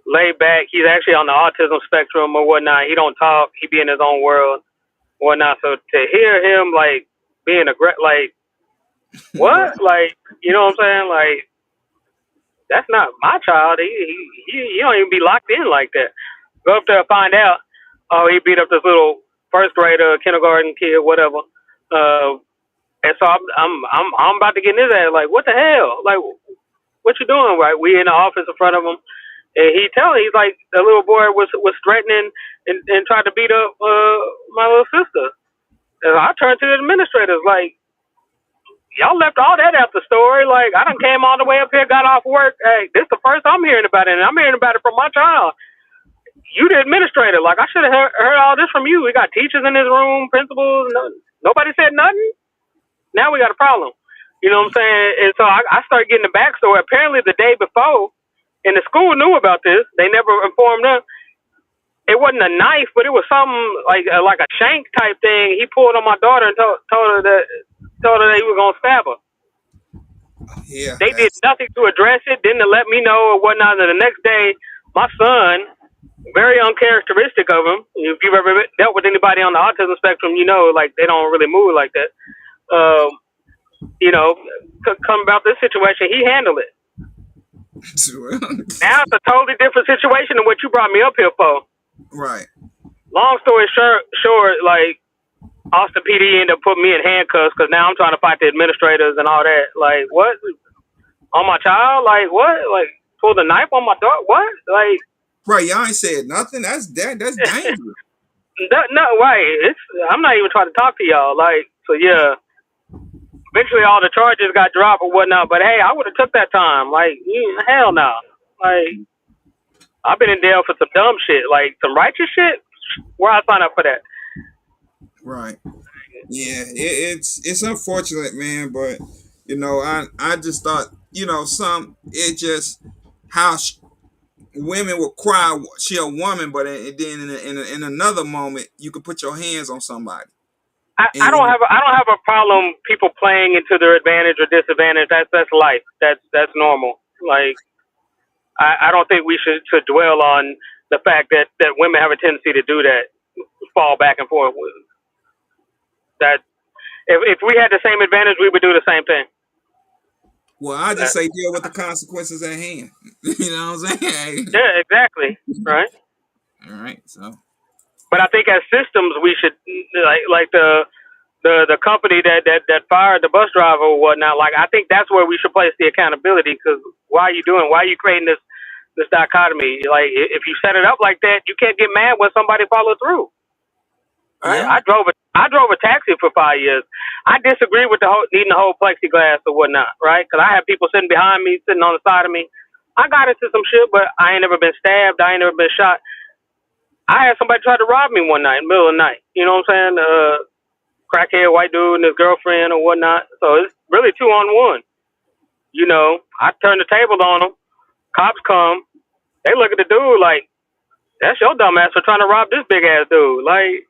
laid back. He's actually on the autism spectrum or whatnot. He don't talk. He be in his own world, whatnot. So to hear him like being like what, like, you know what I'm saying? Like, that's not my child. He don't even be locked in like that. Go up there and find out. Oh, he beat up this little 1st grader, kindergarten kid, whatever. And so I'm about to get in his ass. Like, what the hell? Like, what you doing? Right? We in the office in front of him, and he's like, the little boy was threatening and tried to beat up my little sister. And I turned to the administrators like, y'all left all that out the story. Like, I done came all the way up here, got off work. Hey, this the first I'm hearing about it, and I'm hearing about it from my child. You the administrator. Like, I should have heard all this from you. We got teachers in this room, principals. Nobody said nothing. Now we got a problem. You know what I'm saying? And so I started getting the backstory. Apparently the day before, and the school knew about this. They never informed us. it wasn't a knife, but it was something like a shank type thing. He pulled on my daughter and told her that he was gonna stab her. Yeah, They did nothing to address it, didn't let me know or whatnot. And the next day, my son, very uncharacteristic of him. If you've ever dealt with anybody on the autism spectrum, you know, like they don't really move like that. You know, come about this situation, he handled it. Now it's a totally different situation than what you brought me up here for. Right. Long story short, like Austin PD ended up putting me in handcuffs because now I'm trying to fight the administrators and all that. Like, what? On my child? Like, what? Like, pull the knife on my dog? What? Like, right, y'all ain't said nothing. That's dangerous. No, right. I'm not even trying to talk to y'all. Like, so yeah. Eventually, all the charges got dropped or whatnot. But hey, I would have took that time. Like, hell no. Like, I've been in jail for some dumb shit, like some righteous shit. Where I sign up for that? Right. Yeah, it's unfortunate, man. But you know, I just thought, you know, it just how women will cry. She a woman, but then in another moment, you could put your hands on somebody. I don't have a problem people playing into their advantage or disadvantage. That's life. That's normal. Like, I don't think we should dwell on the fact that women have a tendency to do that, fall back and forth. That if we had the same advantage, we would do the same thing. Well, I just say deal with the consequences at hand. You know what I'm saying? Yeah, exactly. Right. All right. So, but I think as systems, we should like the company that fired the bus driver or whatnot. Like, I think that's where we should place the accountability. Because why are you creating this dichotomy? Like, if you set it up like that, you can't get mad when somebody follows through. Right? Yeah. I drove a taxi for 5 years. I disagree with needing the whole plexiglass or whatnot, right? Because I have people sitting behind me, sitting on the side of me. I got into some shit, but I ain't never been stabbed. I ain't never been shot. I had somebody try to rob me one night in the middle of the night. You know what I'm saying? Crackhead white dude and his girlfriend or whatnot. So it's really 2-on-1. You know, I turn the tables on them. Cops come. They look at the dude like, that's your dumb ass for trying to rob this big ass dude. Like,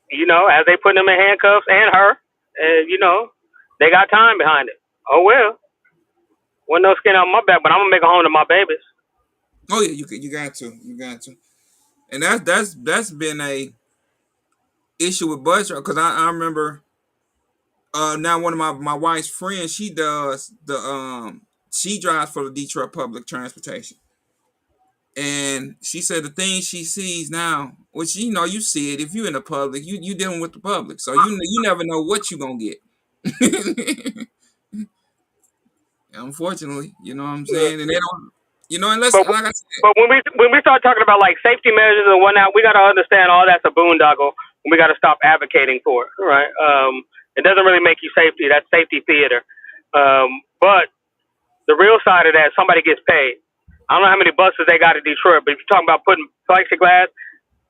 you know, as they put him in handcuffs and her, and you know, they got time behind it. Oh well, wasn't no skin on my back, but I'm gonna make a home to my babies. Oh yeah, you got to, and that's been a issue with bus driver, because I remember now one of my wife's friends, she does she drives for the Detroit Public Transportation. And she said the thing she sees now, which you know, you see it if you in the public, you dealing with the public, so you never know what you gonna get. Unfortunately, you know what I'm saying, and they don't, you know, unless but, like I said. But when we start talking about like safety measures and whatnot, we gotta understand all that's a boondoggle, and we gotta stop advocating for it. Right? It doesn't really make you safety. That's safety theater. But the real side of that, somebody gets paid. I don't know how many buses they got in Detroit, but if you're talking about putting plexiglass,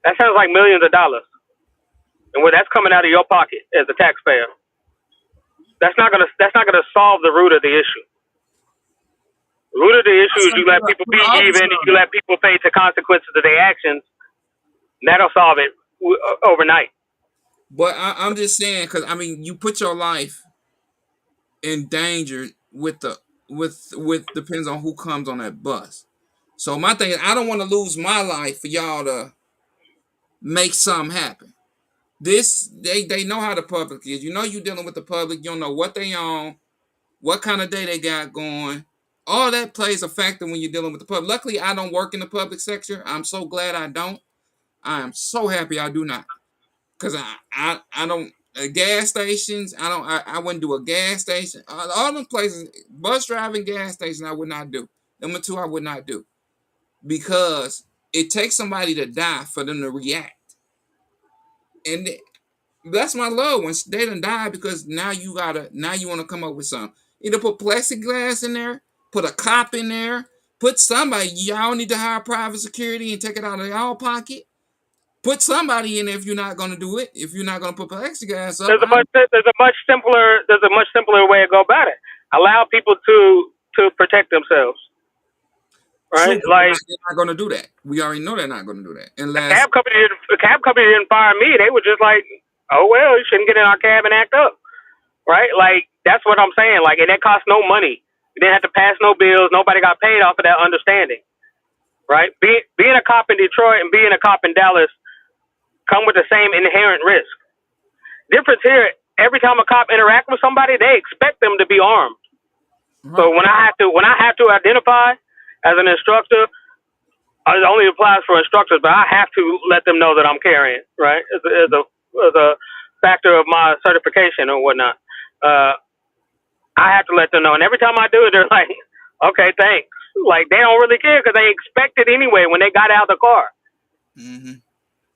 that sounds like millions of dollars. And that's coming out of your pocket as a taxpayer. That's not gonna solve the root of the issue. The root of the issue is you let people be even, and you let people pay the consequences of their actions. That'll solve it overnight. But I'm just saying, because I mean, you put your life in danger with depends on who comes on that bus. So my thing is, I don't want to lose my life for y'all to make something happen. They know how the public is. You know, you dealing with the public. You don't know what they own, what kind of day they got going. All that plays a factor when you're dealing with the public. Luckily, I don't work in the public sector. I'm so glad I don't. I am so happy I do not. Because I don't, gas stations, I wouldn't do a gas station. All them places, bus driving, gas station, I would not do. Number two, I would not do. Because it takes somebody to die for them to react. And that's my loved ones. They done died because now you want to come up with something. Either put plexiglass in there, put a cop in there, put somebody. Y'all need to hire private security and take it out of y'all pocket. Put somebody in there if you're not going to do it. If you're not going to put plexiglass up. There's a much simpler way to go about it. Allow people to protect themselves. True, right? but Like they're not going to do that. We already know they're not going to do that the unless. cab company didn't fire me. They were just like, oh well, you shouldn't get in our cab and act up, right? Like that's what I'm saying. Like, and that costs no money. You didn't have to pass no bills. Nobody got paid off of that understanding, right? Being a cop in Detroit and being a cop in Dallas come with the same inherent risk. Difference here, every time a cop interact with somebody, they expect them to be armed. Right. So when I have to identify as an instructor, it only applies for instructors, but I have to let them know that I'm carrying, right? As a factor of my certification or whatnot. I have to let them know, and every time I do it, they're like, "Okay, thanks." Like they don't really care because they expect it anyway when they got out of the car,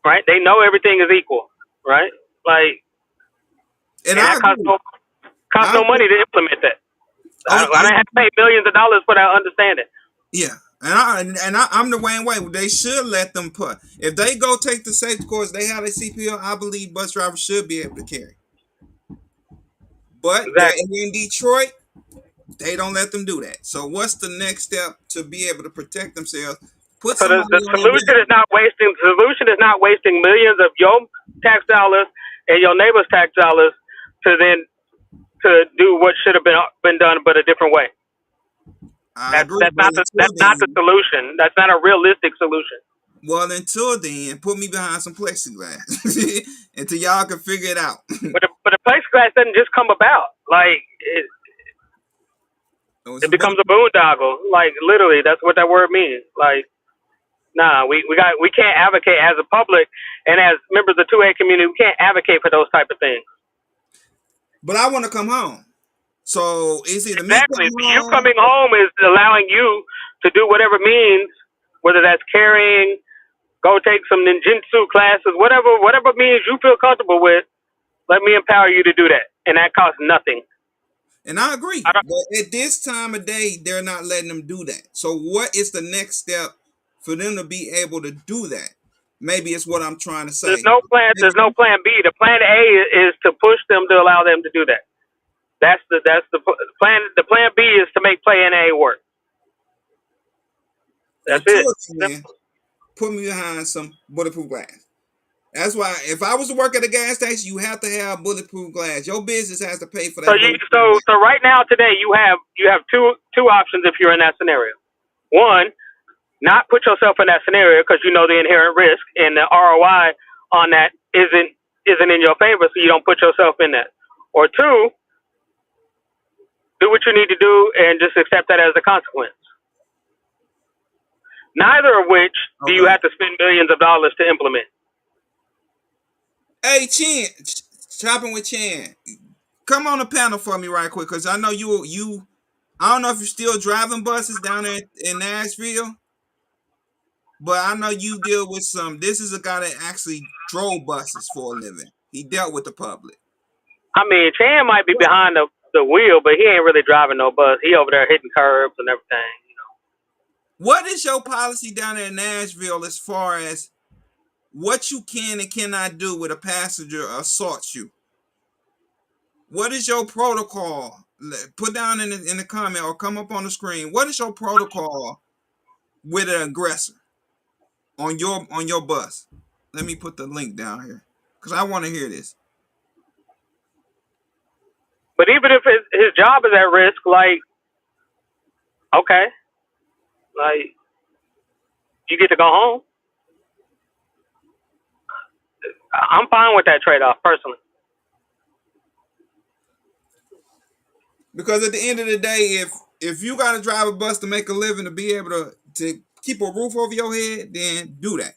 right? They know everything is equal, right? Like, And that costs no money to implement that. I don't have to pay millions of dollars for that understanding. Yeah, I'm the Wayne way. They should let them put. If they go take the safety course, they have a CPO. I believe bus drivers should be able to carry. But they're in Detroit. They don't let them do that. So what's the next step to be able to protect themselves? Put So the somebody on their solution back. is not wasting. The solution is not wasting millions of your tax dollars and your neighbor's tax dollars to do what should have been done, but a different way. I agree. That's not the solution. That's not a realistic solution. Well, until then, put me behind some plexiglass until y'all can figure it out. But the plexiglass doesn't just come about. Like it becomes a boondoggle. Like literally, that's what that word means. Like, nah, we can't advocate as a public and as members of the 2A community. We can't advocate for those type of things. But I want to come home. So it's either exactly. me You coming home is allowing you to do whatever means, whether that's carrying, go take some ninjutsu classes, whatever means you feel comfortable with. Let me empower you to do that, and that costs nothing. And I agree. But at this time of day, they're not letting them do that. So what is the next step for them to be able to do that? Maybe it's what I'm trying to say. There's no plan. There's no plan B. The plan A is to push them to allow them to do that. That's the plan. The plan B is to make plan A work. That's it. Then, put me behind some bulletproof glass. That's why if I was to work at a gas station, you have to have bulletproof glass. Your business has to pay for that. So right now today you have two options if you're in that scenario. One, not put yourself in that scenario because you know the inherent risk and the ROI on that isn't in your favor, so you don't put yourself in that. Or two, do what you need to do and just accept that as a consequence. Neither of which do you have to spend millions of dollars to implement. Hey, Chan, chopping with Chan, come on the panel for me right quick, because I know you. I don't know if you're still driving buses down there in Nashville, but I know you deal with some. This is a guy that actually drove buses for a living. He dealt with the public. I mean, Chan might be behind the wheel, but he ain't really driving no bus. He over there hitting curbs and everything. What is your policy down there in Nashville as far as what you can and cannot do with a passenger assaults you? What is your protocol? Put down in the comment or come up on the screen. What is your protocol with an aggressor on your bus? Let me put the link down here because I want to hear this. But even if his job is at risk, like, okay, like, you get to go home. I'm fine with that trade-off, personally. Because at the end of the day, if you got to drive a bus to make a living, to be able to keep a roof over your head, then do that.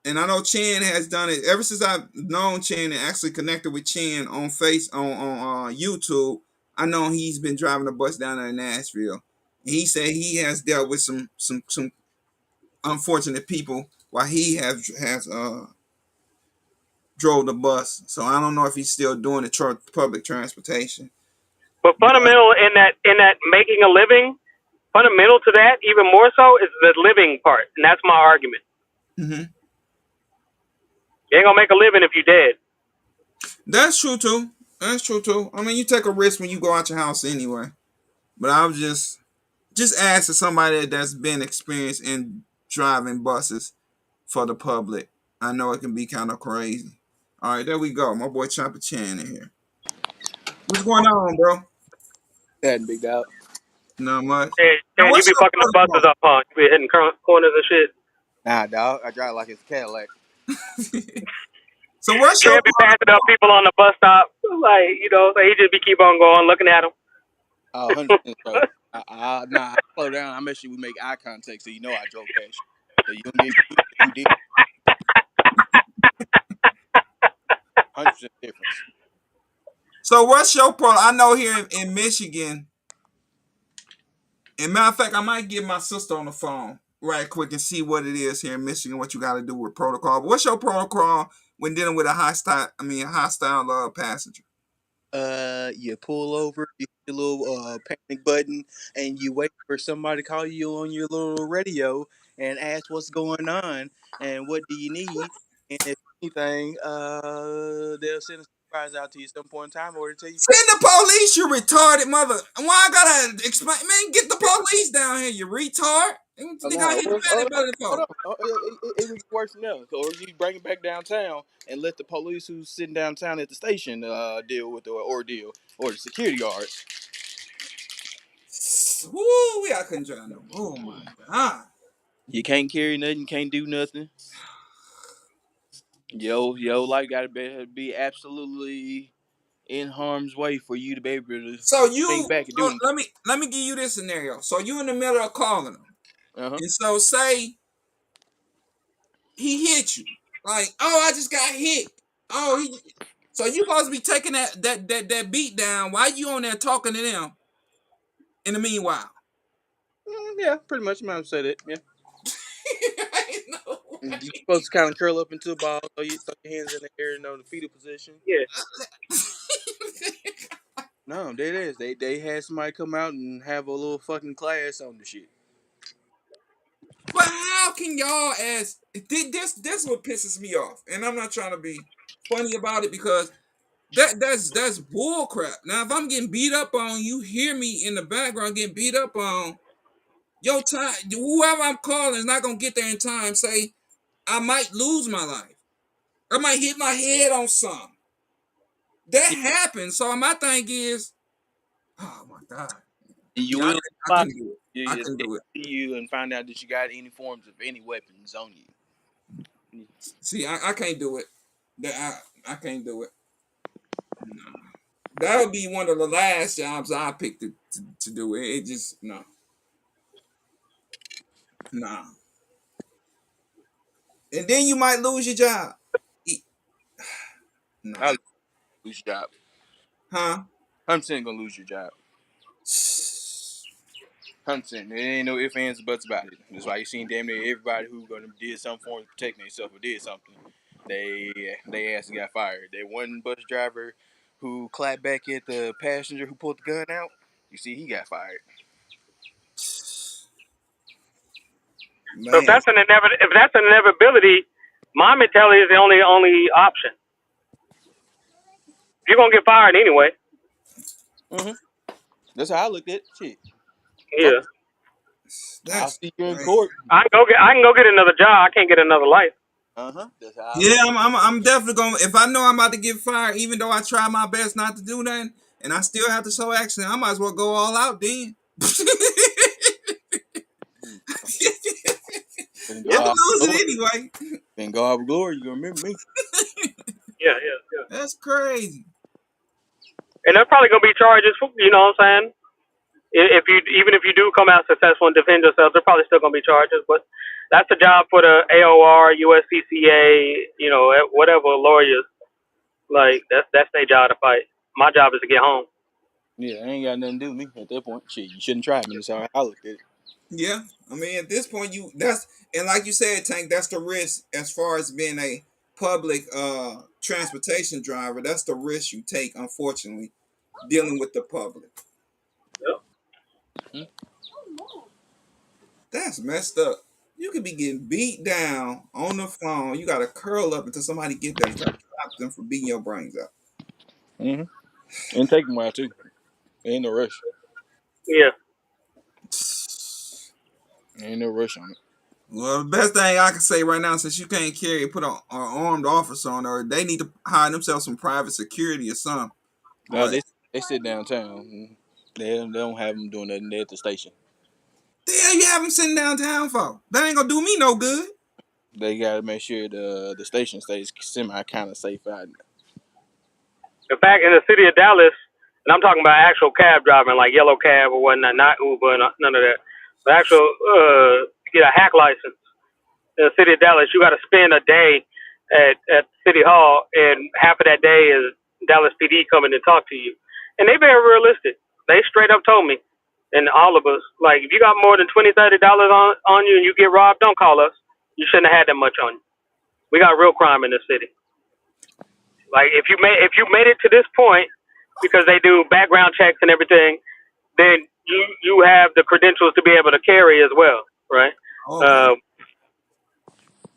And I know Chan has done it ever since I've known Chan and actually connected with Chan on YouTube. I know he's been driving a bus down there in Nashville. And he said he has dealt with some unfortunate people while he has drove the bus. So I don't know if he's still doing the public transportation. But fundamental in that making a living, fundamental to that even more so is the living part, and that's my argument. Mm-hmm. You ain't gonna make a living if you're dead. That's true too. I mean, you take a risk when you go out your house anyway. But I was just Just ask to somebody that's been experienced in driving buses for the public. I know it can be kind of crazy. All right, there we go. My boy Chopper Chan in here. What's going on, bro? That big dog. Not much. Hey, Now, you what's be fucking the buses up, huh? You be hitting corners and shit. Nah, dog. I drive like it's a Cadillac. your So what's your Can't be passing up people on the bus stop. Like, so he just be keep on going, looking at them. 100%, bro. Nah, I slow down. I make sure we make eye contact so you know I drove past you. So you don't get you did 100% difference. So what's your pro? I know here in Michigan. And matter of fact, I might get my sister on the phone right quick and see what it is here in Michigan. What you got to do with protocol? But what's your protocol when dealing with a hostile passenger? You pull over, you hit your little panic button, and you wait for somebody to call you on your little radio and ask what's going on and what do you need. And if anything, they'll send a surprise out to you at some point in time or to tell you. Send the police, you retarded mother. Why I gotta explain? Man, get the police down here, you retard. You Oh, think I no, hit the panic button hold for? on. It would get worse than that. Or you bring it back downtown and let the police who's sitting downtown at the station deal with the ordeal or the security guards. Woo, I couldn't drive no more. Oh my god. You can't carry nothing, you can't do nothing. Yo, life gotta be absolutely in harm's way for you to be able to think back and do anything. Let me give you this scenario. So you in the middle of calling them, Uh-huh. and so say he hit you, like, oh, I just got hit. So you supposed to be taking that beat down. Why you on there talking to them? In the meanwhile, Yeah, pretty much. I might say that. Yeah. no. You're supposed to kind of curl up into a ball, throw your hands in the air, the fetal position. Yeah. No, that is. They had somebody come out and have a little fucking class on the shit. But how can y'all as this what pisses me off, and I'm not trying to be funny about it because that's bull crap. Now if I'm getting beat up on, you hear me in the background getting beat up on. Your time, whoever I'm calling is not gonna get there in time. Say I might lose my life. I might hit my head on something. That Yeah. happens. So my thing is, oh my god, You yeah, will I can do it. I you can do it. see you and find out that you got any forms of any weapons on you. See, I can't do it. I can't do it. No. That would be one of the last jobs I picked to do. It just no, nah. And then you might lose your job. Nah, I'll lose your job. huh? 100% gonna lose your job. 100%. There ain't no ifs, ands, or buts about it. That's why you seen damn near everybody who gonna did some form of protecting themselves or did something. They ass got fired. That one bus driver who clapped back at the passenger who pulled the gun out. You see, he got fired. So if Man, that's an inevitability, my mentality is the only option. You're gonna get fired anyway. Mm-hmm. That's how I looked at it. Shit. Fuck. Yeah. I'll that's see you in crazy. court. I can go get another job. I can't get another life. That's how I Yeah, look. I'm definitely going. If I know I'm about to get fired, even though I try my best not to do nothing, and I still have to show action, I might as well go all out then. Then I'm go gonna out with lose glory. it anyway. Then go out with glory. You gonna remember me. Yeah. That's crazy. And there's probably gonna be charges. You know what I'm saying? Even if you do come out successful and defend yourself, there's probably still gonna be charges. But that's a job for the AOR, USCCA, whatever lawyers. Like that's their job to fight. My job is to get home. Yeah, I ain't got nothing to do with me at that point. Shit, you shouldn't try me. That's how I looked at it. Yeah, I mean at this point and like you said, Tank, that's the risk as far as being a public transportation driver. That's the risk you take, unfortunately, dealing with the public. Hmm? That's messed up. You could be getting beat down on the phone. You gotta curl up until somebody get there to try to stop them from beating your brains out. Mm-hmm. And take them out too. Ain't no rush. Yeah. Ain't no rush on it. Well, the best thing I can say right now, since you can't put an armed officer on her, they need to hire themselves some private security or something. No, But they sit downtown. They don't have them doing nothing there at the station. the hell you have them sitting downtown for? That ain't gonna do me no good. They gotta make sure the station stays semi kind of safe out. In fact, in the city of Dallas, and I'm talking about actual cab driving, like yellow cab or whatnot, not Uber, none of that. But actual, get a hack license in the city of Dallas, you got to spend a day at City Hall, and half of that day is Dallas PD coming to talk to you. And they very realistic. They straight up told me, and all of us, like, if you got more than $20, $30 on you and you get robbed, don't call us. You shouldn't have had that much on you. We got real crime in this city. Like if you made it to this point because they do background checks and everything, then you have the credentials to be able to carry as well, right? Okay.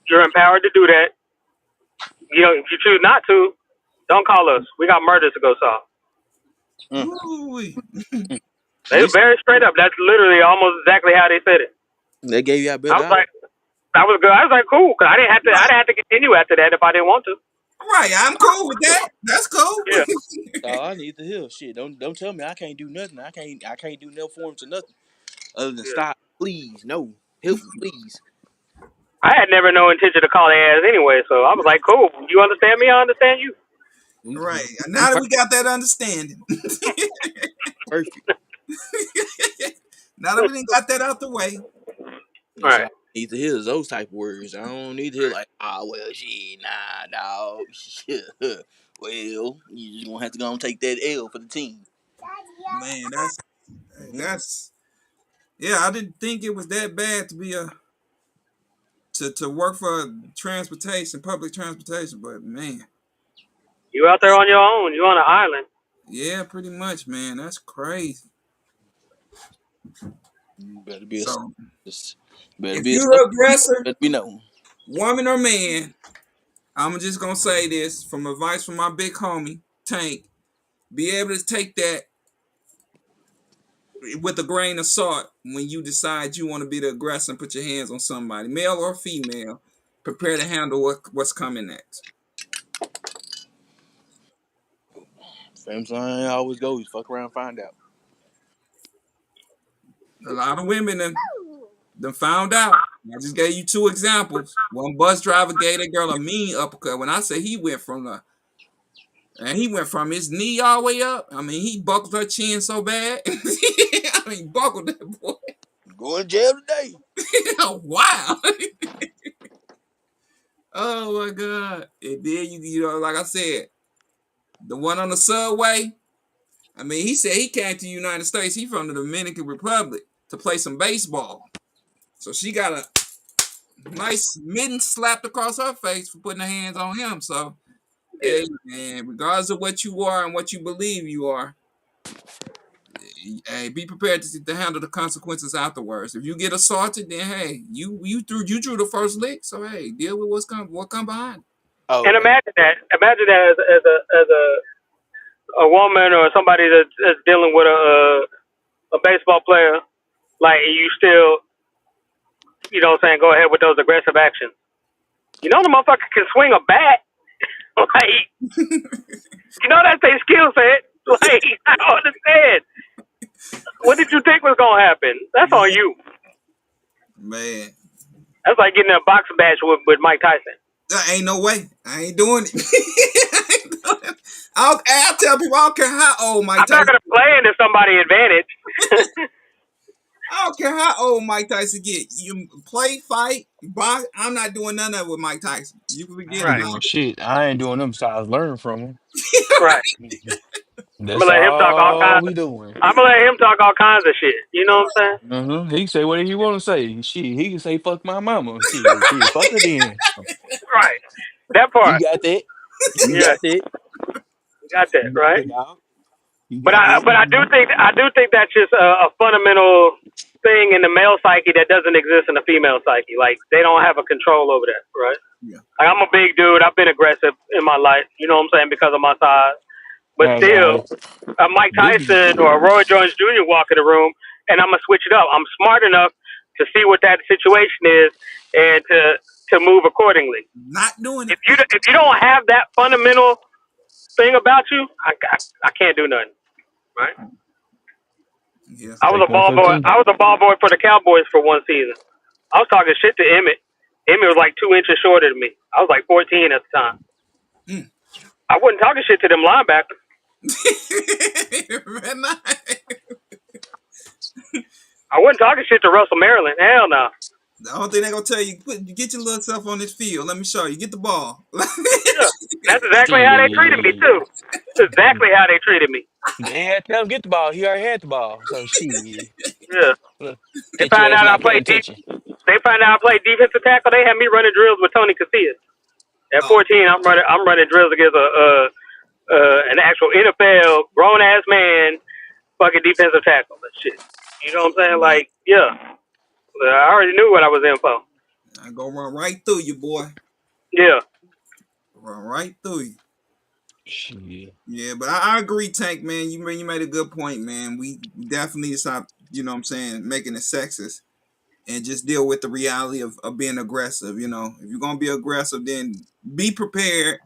You're empowered to do that. You know, if you choose not to, don't call us. We got murders to go solve. Ooh-wee. They were very straight up. That's literally almost exactly how they said it. They gave you a I better was like, that was good. I was like, cool, because I didn't have to continue after that if I didn't want to. Right, I'm cool with that. That's cool. Yeah. all I need to hear. Shit, don't tell me I can't do nothing. I can't do no forms or nothing other than Yeah. stop. Please, no, help me, please. I had never no intention to call their ass anyway, so I was like, cool. You understand me? I understand you. Right. We Now that we got that understanding. perfect. Now that we done got that out the way. That's all Right. I need to hear is those type of words. I don't need to hear like, well, shit, nah, dog. Well, you just gonna have to go and take that L for the team. Man, that's yeah, I didn't think it was that bad to be to work for transportation, public transportation, but man. You out there on your own. You on an island. Yeah, pretty much, man. That's crazy. Better be a So just better if be a you're sub. the aggressor, Let me know. woman or man, I'm just gonna say this from advice from my big homie, Tank. Be able to take that with a grain of salt when you decide you want to be the aggressor and put your hands on somebody, male or female. Prepare to handle what's coming next. Same thing I always go. You fuck around, find out. A lot of women done found out. I just gave you two examples. One bus driver gave that girl a mean uppercut. When I say he went from his knee all the way up. I mean, he buckled her chin so bad. I mean, buckled that boy. Going to jail today. Wow. Oh my God. And then you know, like I said, the one on the subway. I mean, he said he came to the United States. He from the Dominican Republic to play some baseball. So she got a nice mitten slapped across her face for putting her hands on him. So, Yeah. hey, man, regardless of what you are and what you believe you are, hey, be prepared to handle the consequences afterwards. If you get assaulted, then hey, you drew the first lick. So hey, deal with what come behind. Oh, And and imagine that. Imagine that as a woman or somebody that's dealing with a baseball player. Like you still, you know, what I'm saying, go ahead with those aggressive actions. You know, the motherfucker can swing a bat. Like, you know, that's their skill set. Like, I don't understand. What did you think was gonna happen? That's on you. Man, That's like getting a boxing match with Mike Tyson. ain't no way. I ain't doing it. I'll tell people I don't care how old Mike I'm not Tyson. gonna play into somebody's advantage. I don't care how old Mike Tyson get. You play, fight, box. I'm not doing none of it with Mike Tyson. You can I forget ain't Right, about doing shit. I ain't doing them besides learn from them. right. I'm That's gonna let him talk all all kinds. we doing. I'm gonna let him talk all kinds of shit. You know what I'm saying? He can say whatever he want to say. Shit, he can say fuck my mama. Shit, fuck her then. Right. That You part. got that? You Yeah, got that? you got that You got right. that, dog? You But got that? I do think that's just a fundamental thing in the male psyche that doesn't exist in the female psyche. Like they don't have a control over that, right? yeah. Like I'm a big dude. I've been aggressive in my life. You know what I'm saying because of my size. But still, Hey, a Mike big. Tyson or a Roy Jones Jr. walk in the room, and I'm gonna switch it up. I'm smart enough to see what that situation is and to move accordingly. Not doing it. If you don't have that fundamental thing about you, I can't do nothing. Right? Yes. I was Take a one ball for the boy. team. I was a ball boy for the Cowboys for one season. I was talking shit to Emmett. Emmett was like 2 inches shorter than me. I was like 14 at the time. Mm. I wasn't talking shit to them linebackers. I wasn't talking shit to Russell Maryland. Hell no. The only thing they gonna tell you, get your little self on this field. Let me show you. Get the ball. Yeah, that's exactly how they treated me Shit. too. That's exactly how they treated me. They had to tell him get the ball. He already had the ball. So shit. Yeah. Look, They catch your find ass out I not paying played deep. attention. They find out I played defensive tackle. They had me running drills with Tony Casillas. At Oh, 14, I'm running drills against an actual NFL grown ass man, fucking defensive tackle and shit. You know what I'm saying? man, Like, yeah, I already knew what I was in for. I go run right through you, boy. Yeah. Run right through you. Shit. Yeah, but I agree, Tank, man. You made a good point, man. We definitely need to stop, what I'm saying, making it sexist and just deal with the reality of being aggressive. If you're gonna be aggressive, then be prepared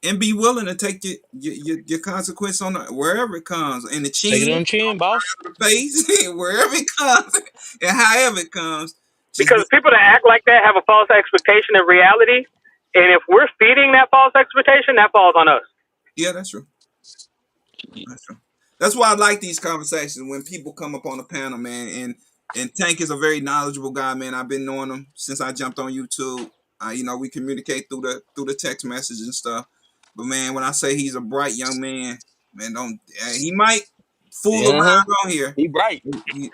and be willing to take your consequence on wherever it comes, in the Take it chin, on the chin, boss. the face, wherever it comes, and however it comes. Just Because people that act like that have a false expectation of reality, and if we're feeding that false expectation, that falls on us. yeah, that's true. That's true. That's why I like these conversations when people come up on the panel, man. And Tank is a very knowledgeable guy, man. I've been knowing him since I jumped on YouTube. We communicate through the text message and stuff. But man, when I say he's a bright young man, man, don't he might fool Uh huh. around on here. He bright. He's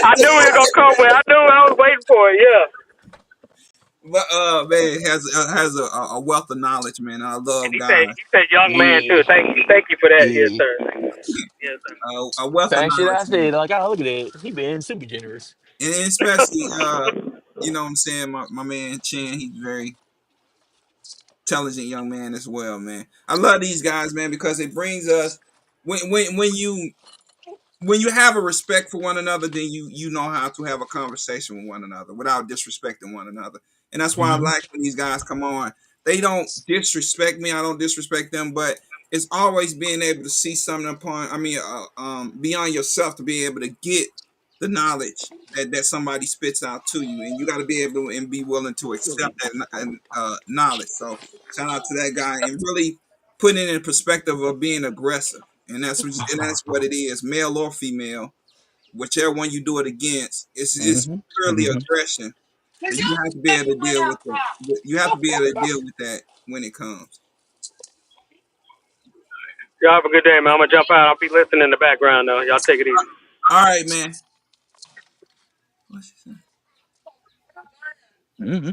I knew he was gonna come with. I knew I was waiting for it. Yeah. but man has a wealth of knowledge, man. I And love he guys. said young man too. Yeah. Thank you for that, yes Yeah. sir. Yes sir. A wealth of Same shit I knowledge, man. said. Like, oh, look at that. He been super generous. And especially what I'm saying, my man Chin, he's very intelligent young man as well, man. I love these guys, man, because it brings us when you have a respect for one another, then you know how to have a conversation with one another without disrespecting one another. And that's why I Mm-hmm. like when these guys come on. They don't disrespect me. I don't disrespect them, but it's always being able to see something beyond yourself to be able to get the knowledge that somebody spits out to you, and you got to be able to and be willing to accept that knowledge. So shout out to that guy and really putting it in perspective of being aggressive, and that's what it is, male or female, whichever one you do it against. It's Mm-hmm. purely Mm-hmm. aggression, and you have to be able to deal with it. You have to be able to deal with that when it comes. Y'all have a good day, man. I'm gonna jump out. I'll be listening in the background though. Y'all take it easy. All right, man. Mm-hmm.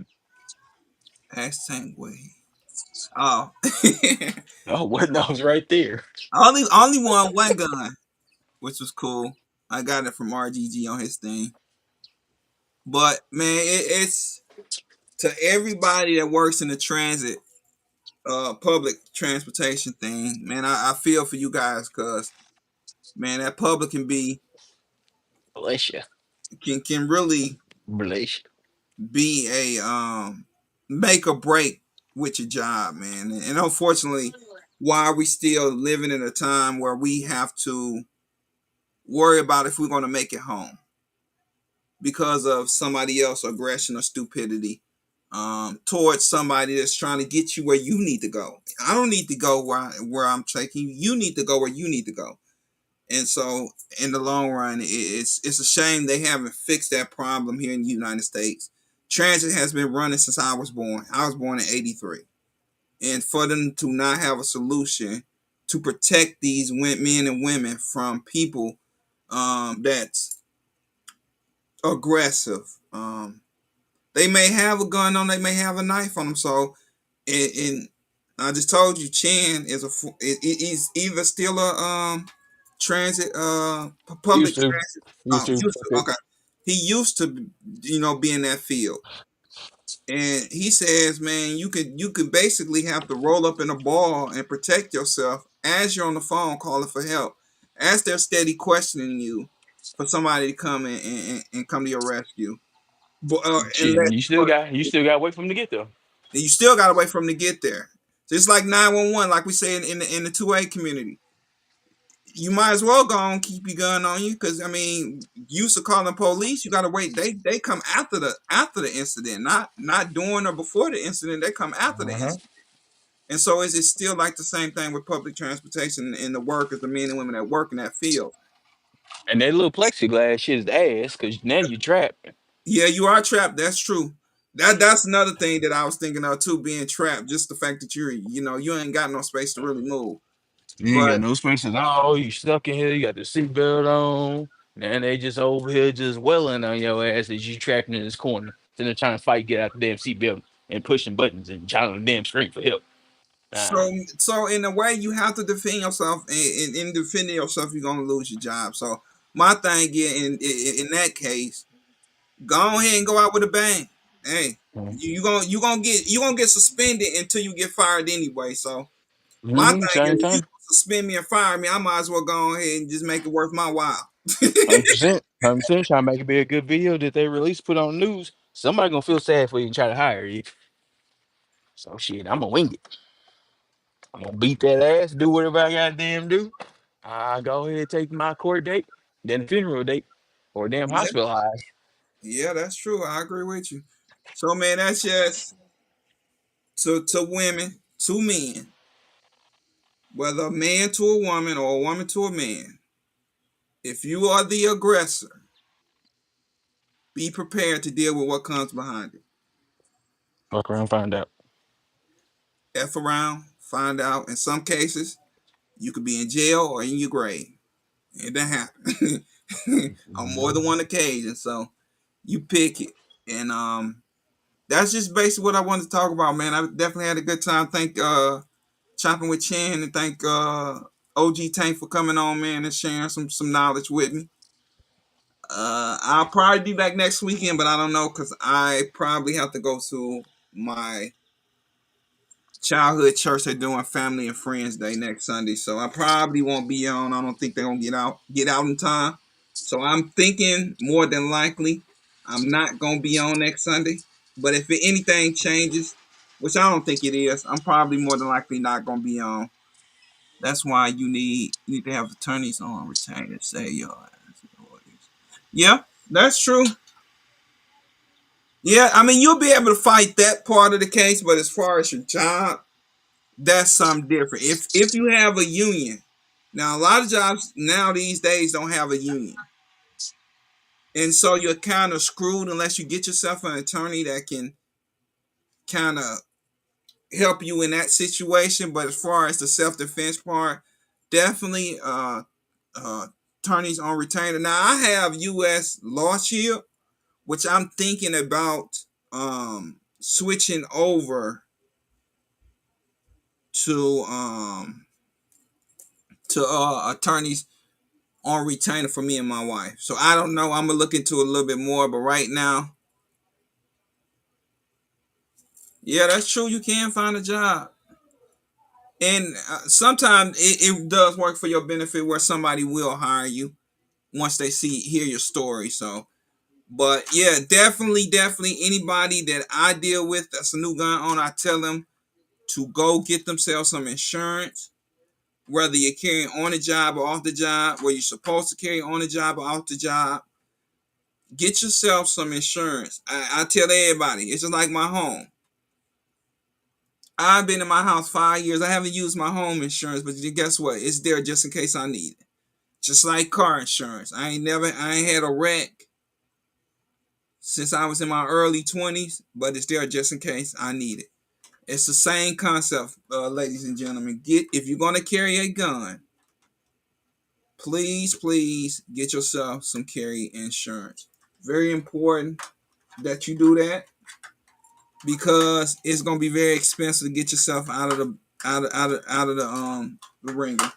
Ask Tank Way. Oh, Oh, what nose right there. only one gun, which was cool. I got it from RGG on his thing. But man, it's to everybody that works in the transit, public transportation thing. Man, I feel for you guys, cause man, that public Bless you. can really Bless you. be a make or break with your job, man. And unfortunately, why are we still living in a time where we have to worry about if we're going to make it home because of somebody else's aggression or stupidity towards somebody that's trying to get you where you need to go. I don't need to go where I'm taking you. You need to go where you need to go. And so, in the long run, it's a shame they haven't fixed that problem here in the United States. Transit has been running since I was born. I was born in '83, and for them to not have a solution to protect these men and women from people that's aggressive. They may have a gun on, they may have a knife on them. So, and I just told you, Chan he's either still a transit public Used to. transit. Used to. Used to, okay. He used to be in that field, and he says, man, you could basically have to roll up in a ball and protect yourself as you're on the phone calling for help, as they're steady questioning you. for somebody to come and come to your rescue. But Shit, unless you still got to wait for them to get there. you still gotta wait for them to get there. Just like 911, like we say in the 2A community, you might as well go and keep your gun on you because I mean, used to calling police, you gotta wait. They come after the incident, not during or before the incident. They come after the Uh-huh. incident. And so it's still like the same thing with public transportation and the workers, the men and women that work in that field. And that little plexiglass shit is ass because now you trapped. Yeah, you are trapped. That's true. That's another thing that I was thinking of too, being trapped. Just the fact that you ain't got no space to really move. You ain't got But no space at all. You stuck in here. You got the seatbelt on. And they just over here just welling on your ass as you trapped in this corner. Then they're trying to fight, get out the damn seatbelt and pushing buttons and trying to damn scream for help. Nah. so in a way, you have to defend yourself, and in defending yourself, you're gonna lose your job. So my thing is, in that case, go ahead and go out with a bang. Hey, you gonna get suspended until you get fired anyway. So my Mm-hmm. thing Same is, if you time. suspend me and fire me, I might as well go ahead and just make it worth my while. 100%. 100%. Trying to make it be a good video that they release, put on the news. Somebody gonna feel sad for you and try to hire you. So shit, I'm gonna wing it. I'm gonna beat that ass, do whatever I goddamn do. I go ahead and take my court date, then the funeral date, or damn Yeah, hospitalized. yeah, that's true. I agree with you. So man, that's just to women, to men, whether a man to a woman or a woman to a man. If you are the aggressor, be prepared to deal with what comes behind it. Fuck around, find out. F around, find out. In some cases, you could be in jail or in your grave. It done happen on more than one occasion. So you pick it, and that's just basically what I wanted to talk about, man. I definitely had a good time. Thank chopping with Chan, and thank OG Tank for coming on, man, and sharing some knowledge with me. I'll probably be back next weekend, but I don't know because I probably have to go to my childhood church. They're doing Family and Friends Day next Sunday, so I probably won't be on. I don't think they're gonna get out in time. So I'm thinking more than likely I'm not gonna be on next Sunday. But if anything changes, which I don't think it is, I'm probably more than likely not gonna be on. That's why you need to have attorneys on retainer to say your ass. Yeah, that's true. Yeah, I mean you'll be able to fight that part of the case, but as far as your job, that's something different. If you have a union, now a lot of jobs now these days don't have a union, and so you're kind of screwed unless you get yourself an attorney that can kind of help you in that situation. But as far as the self defense part, definitely uh, attorneys on retainer. Now I have U.S. Law Shield, which I'm thinking about switching over to attorneys on retainer for me and my wife. So I don't know. I'm gonna look into it a little bit more, but right now, yeah, that's true. You can find a job, and sometimes it does work for your benefit where somebody will hire you once they hear your story. So, but yeah, definitely anybody that I deal with that's a new gun owner, I tell them to go get themselves some insurance. Whether you're carrying on the job or off the job, where you're supposed to carry on the job or off the job, get yourself some insurance. I tell everybody, it's just like my home. I've been in my house 5 years. I haven't used my home insurance, but guess what? It's there just in case I need it. Just like car insurance. I ain't had a wreck since I was in my early 20s, but it's there just in case I need it. It's the same concept, ladies and gentlemen. If you're gonna carry a gun, please get yourself some carry insurance. Very important that you do that because it's gonna be very expensive to get yourself out of the ringer.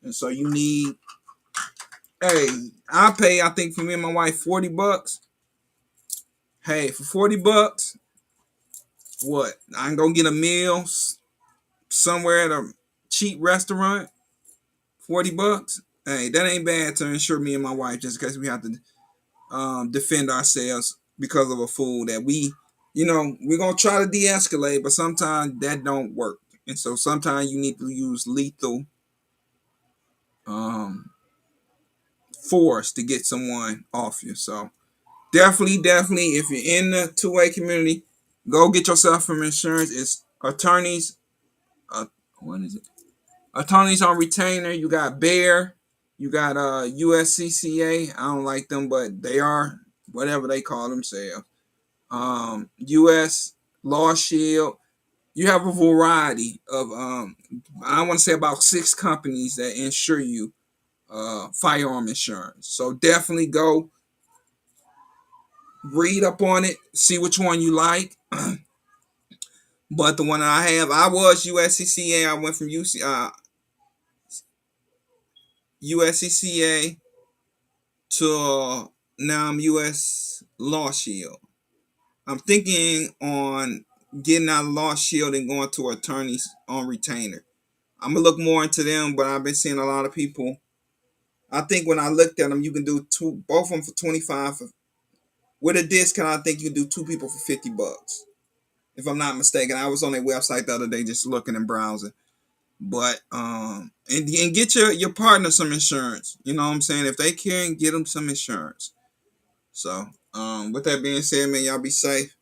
And so you need, hey, I think for me and my wife $40. Hey, for $40, what? I'm gonna get a meal somewhere at a cheap restaurant, $40. hey, that ain't bad to insure me and my wife just in case we have to defend ourselves because of a fool that we're gonna try to de-escalate, but sometimes that don't work, and so sometimes you need to use lethal um, force to get someone off you. So definitely, if you're in the two-way community, go get yourself some insurance. It's attorneys. What is it? Attorneys on retainer. You got Bear. You got USCCA. I don't like them, but they are whatever they call themselves. U.S. Law Shield. You have a variety of I want to say about 6 companies that insure you firearm insurance. So definitely go read up on it, see which one you like. But the one I was USCCA. I went from USCCA to now I'm US Law Shield. I'm thinking on getting out of Law Shield and going to attorneys on retainer. I'm gonna look more into them, but I've been seeing a lot of people. I think when I looked at them, you can do both of them for 25. With a discount, I think you can do 2 people for $50. If I'm not mistaken, I was on their website the other day just looking and browsing. But and get your partner some insurance. You know what I'm saying? If they can, get them some insurance. So with that being said, man, y'all be safe.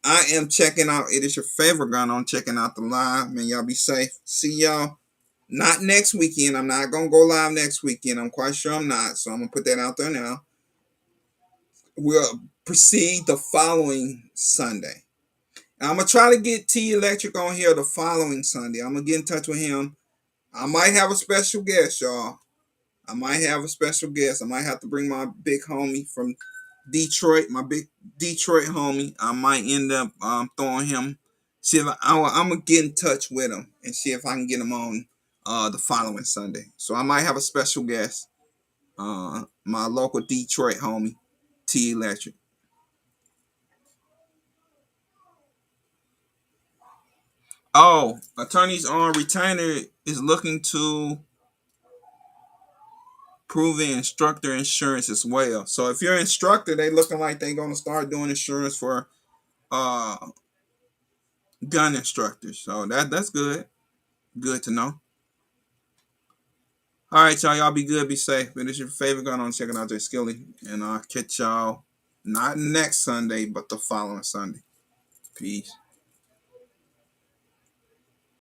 I am checking out. It is your favorite gun. I'm checking out the live. Man, y'all be safe. See y'all. Not next weekend. I'm not going to go live next weekend. I'm quite sure I'm not. So I'm going to put that out there now. We'll proceed the following Sunday. I'm going to try to get T Electric on here the following Sunday. I'm going to get in touch with him. I might have a special guest, y'all. I might have a special guest. I might have to bring my big homie from Detroit, my big Detroit homie. I might end up throwing him. See if I'm gonna get in touch with him and see if I can get him on the following Sunday. So I might have a special guest, my local Detroit homie, T Electric. Oh, attorneys on retainer is looking to prove the instructor insurance as well. So if you're an instructor, they looking like they're gonna start doing insurance for uh gun instructors. So that's good. Good to know. All right, y'all. Y'all be good, be safe. But it's your favorite gun on checking out Jay Skilly. And I'll catch y'all not next Sunday, but the following Sunday. Peace.